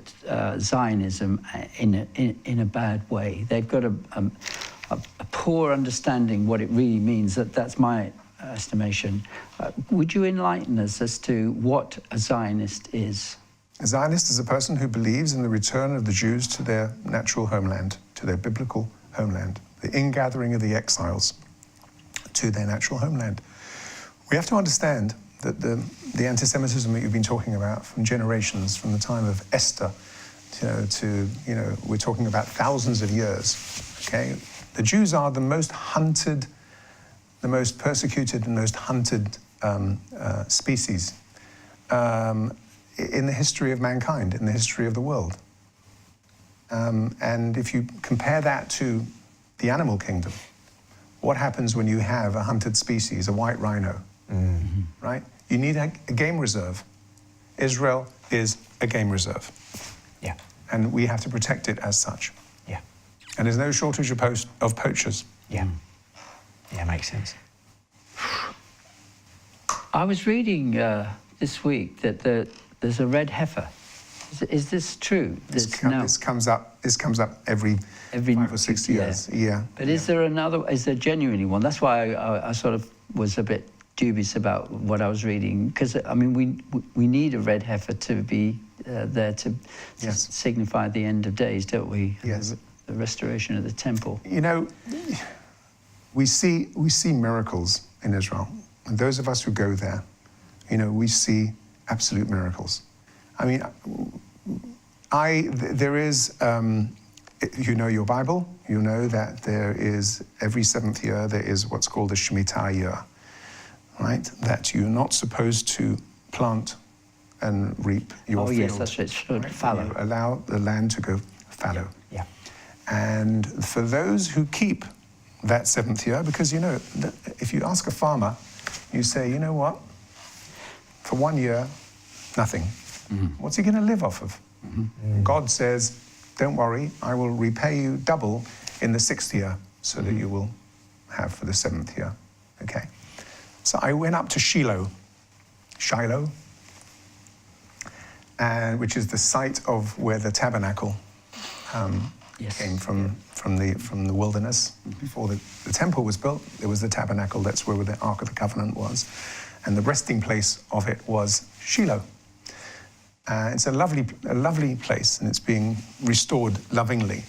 Zionism in a bad way. They've got a poor understanding what it really means. That's my estimation. Would you enlighten us as to what a Zionist is? A Zionist is a person who believes in the return of the Jews to their natural homeland, to their biblical homeland, the ingathering of the exiles to their natural homeland. We have to understand that the anti-Semitism that you've been talking about from generations, from the time of Esther to we're talking about thousands of years, okay? The Jews are the most hunted, the most persecuted and most hunted species in the history of mankind, in the history of the world. And if you compare that to the animal kingdom, what happens when you have a hunted species, a white rhino, right? You need a game reserve. Israel is a game reserve. Yeah. And we have to protect it as such. Yeah. And there's no shortage of poachers. Yeah. Yeah, makes sense. I was reading this week that there's a red heifer. Is this true? This comes up every 5 or 6 years. Yeah. But is there another? Is there genuinely one? That's why I sort of was a bit dubious about what I was reading, because I mean we need a red heifer to be there to signify the end of days, don't we? Yes. The restoration of the temple. You know, we see miracles in Israel, and those of us who go there, you know, we see absolute miracles. I mean, there is, you know your Bible, you know that there is, every 7th year, there is what's called a Shemitah year, right? That you're not supposed to plant and reap your field. Oh, yes, that's right. It should fallow. You allow the land to go fallow. Yeah. And for those who keep that 7th year, because, you know, if you ask a farmer, you say, you know what, for 1 year, nothing. What's he going to live off of? God says, don't worry, I will repay you double in the 6th year so that you will have for the 7th year. Okay. So I went up to Shiloh, and which is the site of where the tabernacle came from the wilderness. Before the temple was built, there was the tabernacle. That's where the Ark of the Covenant was, and the resting place of it was Shiloh. It's a lovely place, and it's being restored lovingly.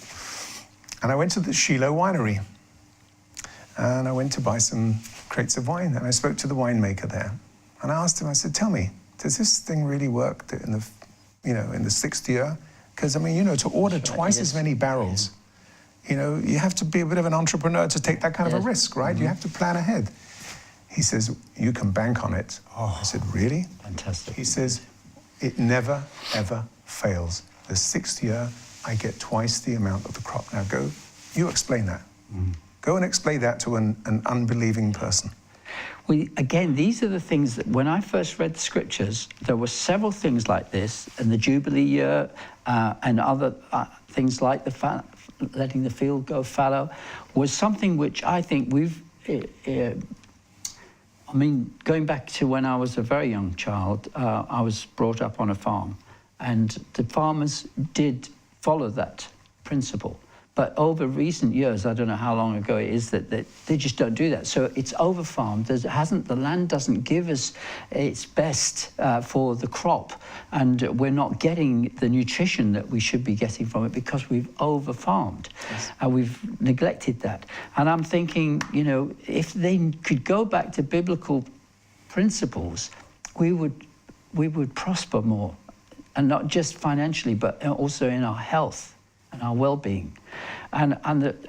And I went to the Shiloh winery, and I went to buy some crates of wine, and I spoke to the winemaker there, and I asked him. I said, "Tell me, does this thing really work in the 6th year? Because I mean, you know, to order twice as many barrels, you know, you have to be a bit of an entrepreneur to take that kind of a risk, right? You have to plan ahead." He says, "You can bank on it." I said, "Really?" Fantastic. He says, "It never, ever fails. The 6th year, I get twice the amount of the crop." Now go, you explain that. Go and explain that to an unbelieving person. Again, these are the things that when I first read the scriptures, there were several things like this, and the Jubilee year and other things like letting the field go fallow was something which I think I mean, going back to when I was a very young child, I was brought up on a farm, and the farmers did follow that principle. But over recent years, I don't know how long ago it is, that they just don't do that. So it's over-farmed. The land doesn't give us its best for the crop, and we're not getting the nutrition that we should be getting from it because we've over-farmed. And we've neglected that. And I'm thinking, you know, if they could go back to biblical principles, we would prosper more, and not just financially, but also in our health and our well-being. And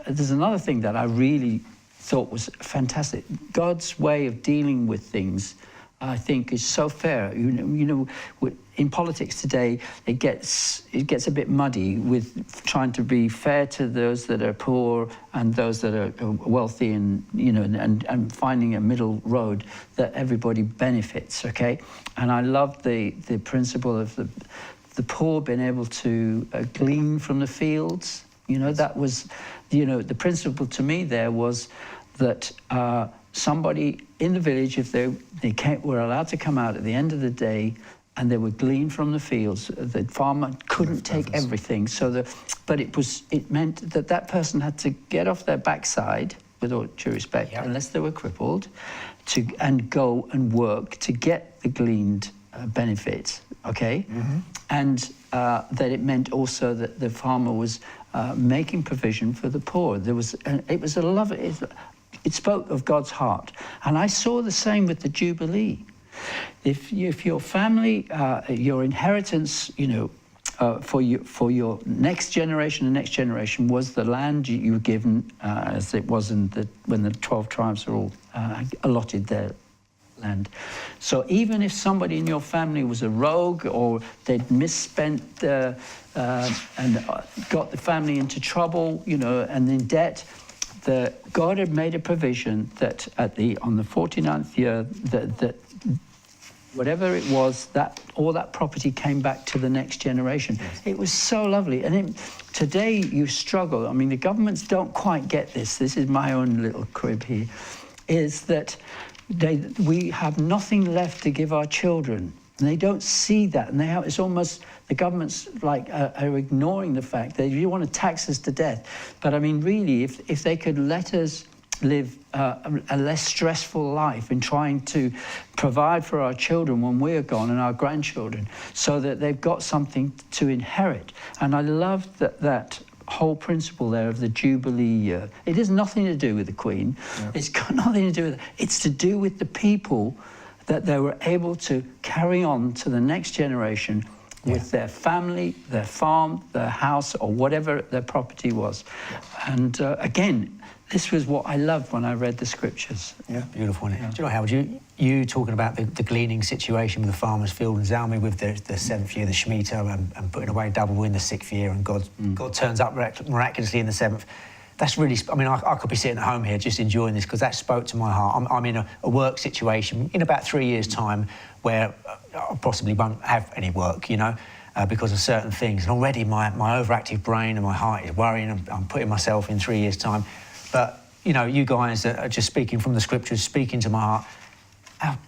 there's another thing that I really thought was fantastic. God's way of dealing with things, I think, is so fair. You know, in politics today, it gets a bit muddy with trying to be fair to those that are poor and those that are wealthy, and you know, and finding a middle road that everybody benefits. Okay, and I love the principle of the poor being able to glean from the fields. You know, that was, you know, the principle to me there was that somebody in the village, if they were allowed to come out at the end of the day and they would glean from the fields, the farmer couldn't take everything. But it meant that person had to get off their backside, with all due respect, unless they were crippled, and go and work to get the gleaned benefits. Okay, and that it meant also that the farmer was making provision for the poor. It spoke of God's heart, and I saw the same with the Jubilee. If your family, your inheritance, you know, for your next generation, the next generation was the land you were given, as it was when the 12 tribes are all allotted their land. So even if somebody in your family was a rogue, or they'd misspent and got the family into trouble, you know, and in debt, God had made a provision that on the 49th year that whatever it was, that all that property came back to the next generation. It was so lovely. And today you struggle. I mean, the governments don't quite get this. This is my own little crib here, is that we have nothing left to give our children. And they don't see that. And it's almost, the governments are ignoring the fact that you want to tax us to death. But I mean, really, if they could let us live a less stressful life in trying to provide for our children when we're gone and our grandchildren, so that they've got something to inherit. And I love that whole principle there of the Jubilee year. It has nothing to do with the Queen. Yeah. It's got nothing to do with it. It's to do with the people that they were able to carry on to the next generation with their family, their farm, their house, or whatever their property was. And again, this was what I loved when I read the scriptures. Yeah, beautiful, isn't it? Do you know, Howard, you talking about the gleaning situation with the farmer's field, and Zalmi with the seventh year, the Shemitah, and putting away double in the sixth year, and God turns up miraculously in the seventh. That's really, I mean, I could be sitting at home here just enjoying this, because that spoke to my heart. I'm in a work situation in about 3 years' time where I possibly won't have any work, you know, because of certain things. And already my overactive brain and my heart is worrying. I'm putting myself in 3 years' time. But, you know, you guys are just speaking from the scriptures, speaking to my heart.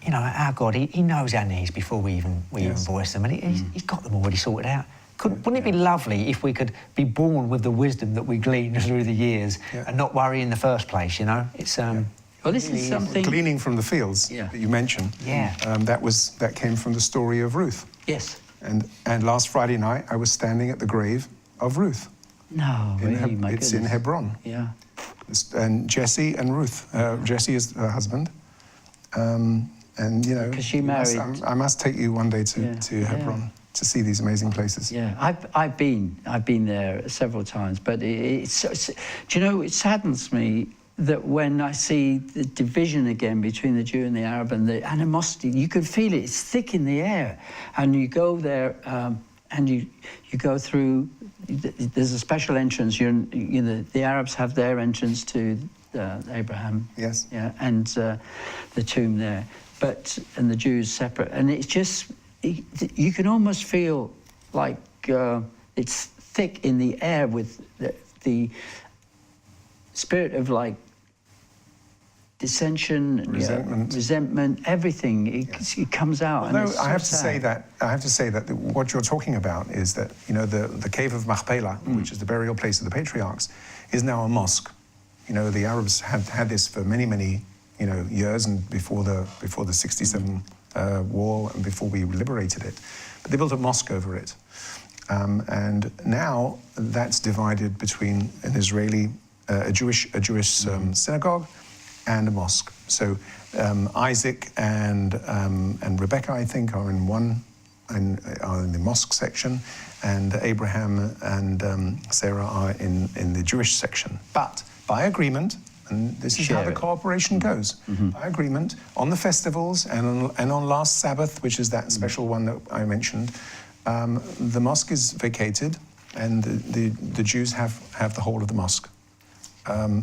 You know, our God, he knows our needs before we even voice them. And he's got them already sorted out. Wouldn't it be lovely if we could be born with the wisdom that we glean through the years and not worry in the first place, you know? It's well, this is something... Gleaning from the fields that you mentioned. Yeah. That came from the story of Ruth. Yes. And last Friday night, I was standing at the grave of Ruth. No, really, my It's in Hebron. Yeah. And Jesse and Ruth. Jesse is her husband. And, you know... Because she married... I must take you one day to Hebron to see these amazing places. Yeah, I've been there several times, but it's do you know, it saddens me that when I see the division again between the Jew and the Arab, and the animosity, you can feel it. It's thick in the air, and you go there and you go through. There's a special entrance. You know, the Arabs have their entrance to Abraham. Yes. Yeah, and the tomb there, and the Jews separate, and it's just. You can almost feel like it's thick in the air with the spirit of like dissension, resentment, everything. It comes out. Although and I have to say that what you're talking about is that, you know, the cave of Machpelah, which is the burial place of the patriarchs, is now a mosque. You know, the Arabs have had this for many years, and before the 67. War, and before we liberated it, but they built a mosque over it, and now that's divided between an Israeli, a Jewish synagogue, and a mosque. So Isaac and Rebecca, I think, are in are in the mosque section, and Abraham and Sarah are in the Jewish section. But by agreement. And this is how the cooperation goes. By agreement, on the festivals and on last Sabbath, which is that special one that I mentioned, the mosque is vacated, and the Jews have the whole of the mosque.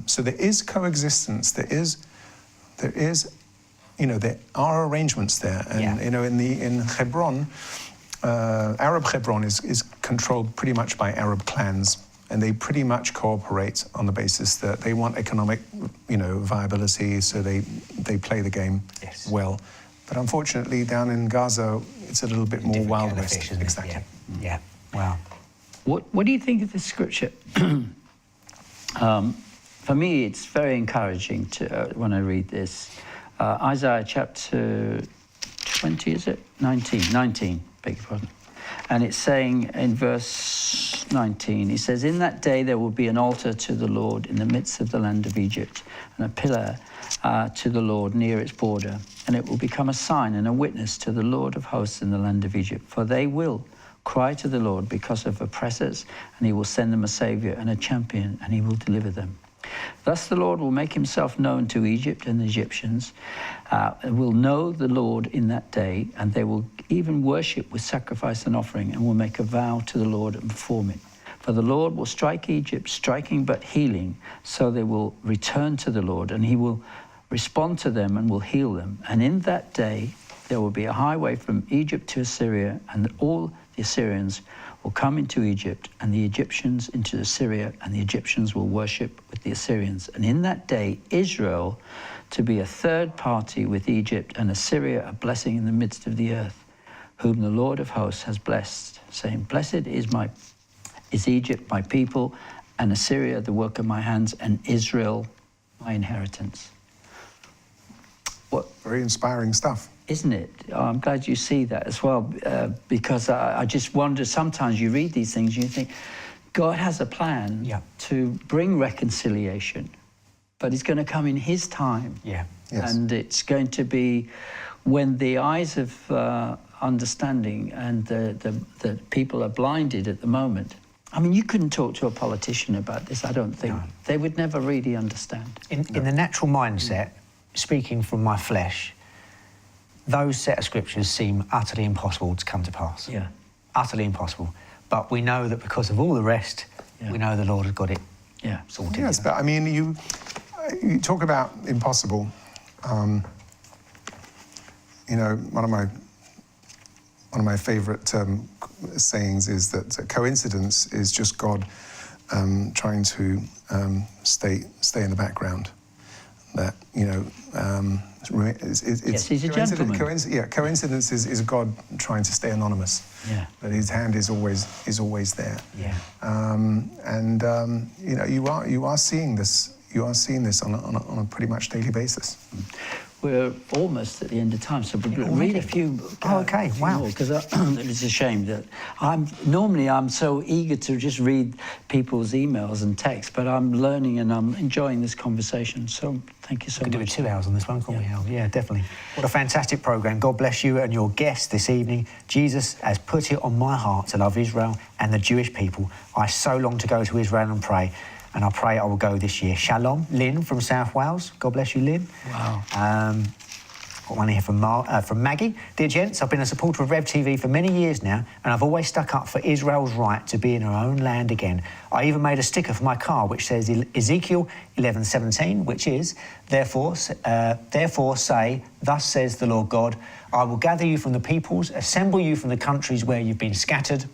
So there is coexistence. There is, you know, there are arrangements there, and you know, in Hebron, Arab Hebron is controlled pretty much by Arab clans. And they pretty much cooperate on the basis that they want economic, you know, viability, so they play the game well. But unfortunately, down in Gaza, it's a little bit more Wild West. Exactly. Yeah. Wow. What do you think of this scripture? For me, it's very encouraging to when I read this. Isaiah chapter 20, is it? 19, beg your pardon. And it's saying in verse 19, he says, "In that day there will be an altar to the Lord in the midst of the land of Egypt, and a pillar to the Lord near its border. And it will become a sign and a witness to the Lord of hosts in the land of Egypt. For they will cry to the Lord because of oppressors, and he will send them a saviour and a champion, and he will deliver them. Thus the Lord will make himself known to Egypt, and the Egyptians will know the Lord in that day, and they will even worship with sacrifice and offering, and will make a vow to the Lord and perform it. For the Lord will strike Egypt, striking but healing, so they will return to the Lord, and he will respond to them and will heal them. And in that day there will be a highway from Egypt to Assyria, and all the Assyrians will come into Egypt, and the Egyptians into Assyria, and the Egyptians will worship with the Assyrians. And in that day, Israel to be a third party with Egypt, and Assyria a blessing in the midst of the earth, whom the Lord of hosts has blessed, saying, Blessed is Egypt, my people, and Assyria, the work of my hands, and Israel, my inheritance. What? Very inspiring stuff. Isn't it? Oh, I'm glad you see that as well, because I just wonder, sometimes you read these things and you think, God has a plan to bring reconciliation, but it's going to come in his time. Yeah. Yes. And it's going to be when the eyes of understanding and the people are blinded at the moment. I mean, you couldn't talk to a politician about this, I don't think. No. They would never really understand. In the natural mindset, speaking from my flesh, those set of scriptures seem utterly impossible to come to pass. Yeah. Utterly impossible. But we know that because of all the rest, we know the Lord has got it sorted. Yes, but I mean, you talk about impossible. You know, one of my favourite sayings is that coincidence is just God trying to stay in the background. That, you know, yes, he's a gentleman. Coincidence is God trying to stay anonymous. Yeah. But his hand is always there. Yeah. You know, you are seeing this. You are seeing this on a pretty much daily basis. We're almost at the end of time, so we'll read a few. Okay, wow. Because it's a shame that I'm so eager to just read people's emails and texts, but I'm learning and I'm enjoying this conversation. So thank you so much. We could do 2 hours on this one, can't we, Hal? Yeah, definitely. What a fantastic programme. God bless you and your guest this evening. Jesus has put it on my heart to love Israel and the Jewish people. I so long to go to Israel and pray. And I pray I will go this year. Shalom, Lynn from South Wales. God bless you, Lynn. Wow. Got one here from Maggie. Dear gents, I've been a supporter of Rev TV for many years now, and I've always stuck up for Israel's right to be in her own land again. I even made a sticker for my car which says Ezekiel 11:17, which is, therefore say, thus says the Lord God, I will gather you from the peoples, assemble you from the countries where you've been scattered,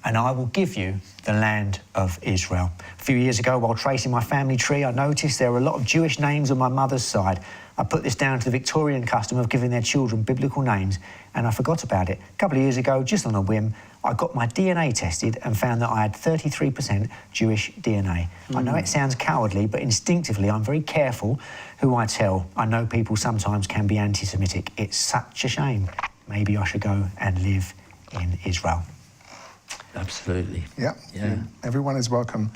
and I will give you the land of Israel. A few years ago, while tracing my family tree, I noticed there were a lot of Jewish names on my mother's side. I put this down to the Victorian custom of giving their children biblical names, and I forgot about it. A couple of years ago, just on a whim, I got my DNA tested and found that I had 33% Jewish DNA. I know it sounds cowardly, but instinctively I'm very careful who I tell. I know people sometimes can be anti-Semitic. It's such a shame. Maybe I should go and live in Israel. Absolutely. Yeah. Everyone is welcome,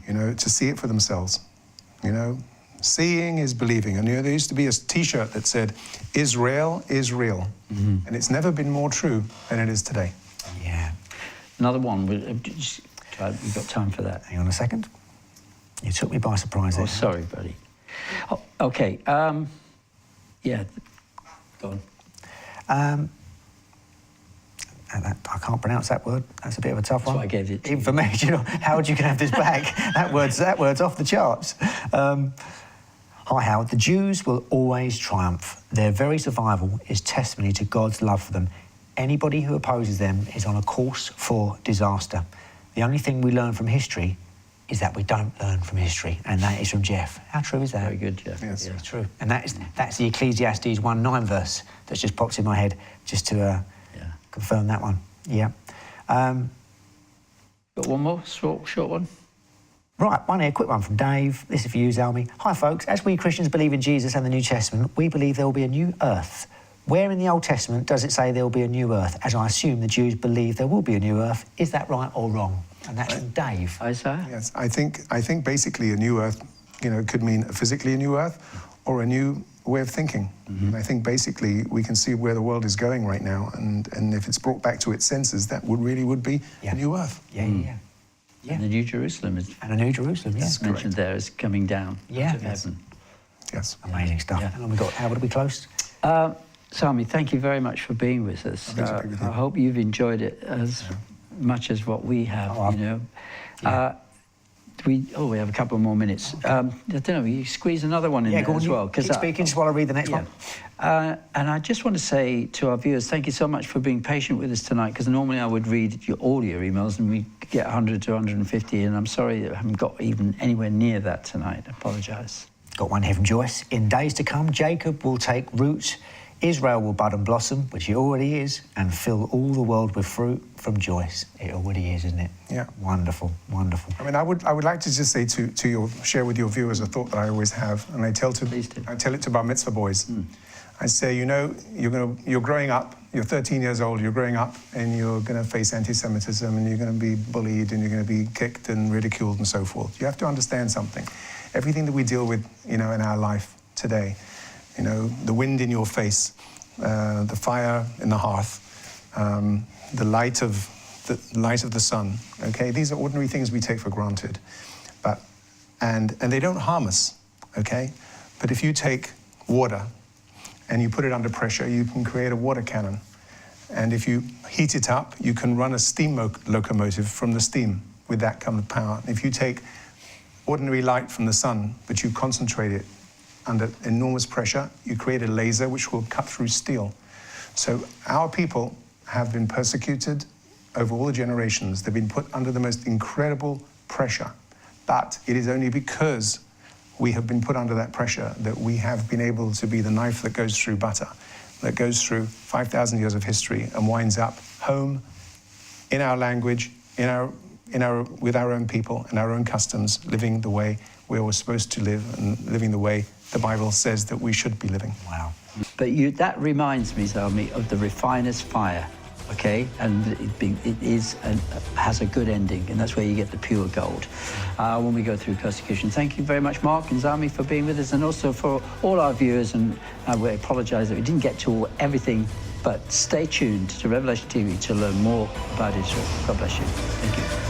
you know, to see it for themselves. You know, seeing is believing. And you know, there used to be a T-shirt that said, Israel is real. And it's never been more true than it is today. Yeah. Another one. We've got time for that. Hang on a second. You took me by surprise there. Oh, sorry, buddy. Oh, okay. Yeah. Go on. I can't pronounce that word. That's a bit of a tough one. That's why I gave it to even for me. You know, Howard, you can have this back. that word's off the charts. Hi, Howard. The Jews will always triumph. Their very survival is testimony to God's love for them. Anybody who opposes them is on a course for disaster. The only thing we learn from history is that we don't learn from history, and that is from Jeff. How true is that? Very good, Jeff. Yes. It's true. And that's the Ecclesiastes 1:9 verse that's just popped in my head, just to confirm that one. Yeah. Got one more short one? Right, one here, quick one from Dave. This is for you, Zalmi. Hi, folks. As we Christians believe in Jesus and the New Testament, we believe there will be a new earth. Where in the Old Testament does it say there will be a new earth? As I assume the Jews believe there will be a new earth. Is that right or wrong? And that's from Dave. Isaiah? Yes, I think basically a new earth, you know, could mean physically a new earth or a new way of thinking. And I think basically we can see where the world is going right now, and if it's brought back to its senses, that would be a new earth. Yeah. And the New Jerusalem is And a New Jerusalem, mentioned there as coming down to heaven. Yes. Amazing stuff. Yeah. How long we got? How would we close? Zalmi, thank you very much for being with us. I hope you've enjoyed it as much as what we have, you know. we have a couple more minutes. I don't know, you squeeze another one in there go on, as well. Keep speaking just while I read the next one. And I just want to say to our viewers, thank you so much for being patient with us tonight, because normally I would read all your emails and we get 100 to 150, and I'm sorry that I haven't got even anywhere near that tonight. I apologise. Got one here from Joyce. In days to come, Jacob will take root, Israel will bud and blossom, which he already is, and fill all the world with fruit. From Joyce. It already is, isn't it? Yeah. Wonderful, wonderful. I mean, I would like to just say share with your viewers a thought that I always have, and I tell it to bar mitzvah boys. I say, you know, you're growing up, you're 13 years old, you're growing up, and you're going to face anti-Semitism, and you're going to be bullied, and you're going to be kicked and ridiculed and so forth. You have to understand something. Everything that we deal with, you know, in our life today, you know, the wind in your face, the fire in the hearth, the light of the sun. Okay, these are ordinary things we take for granted, and they don't harm us. Okay, but if you take water and you put it under pressure, you can create a water cannon, and if you heat it up, you can run a steam locomotive from the steam with that kind of power. If you take ordinary light from the sun, but you concentrate it under enormous pressure, you create a laser which will cut through steel. So our people have been persecuted over all the generations. They've been put under the most incredible pressure. But it is only because we have been put under that pressure that we have been able to be the knife that goes through butter, that goes through 5,000 years of history and winds up home in our language, with our own people and our own customs, living the way we were supposed to live and living the way the Bible says that we should be living. Wow. But that reminds me, Zalmi, of the refiner's fire, okay? And it has a good ending, and that's where you get the pure gold when we go through persecution. Thank you very much, Mark and Zalmi, for being with us, and also for all our viewers, and we apologise that we didn't get to everything, but stay tuned to Revelation TV to learn more about Israel. God bless you. Thank you.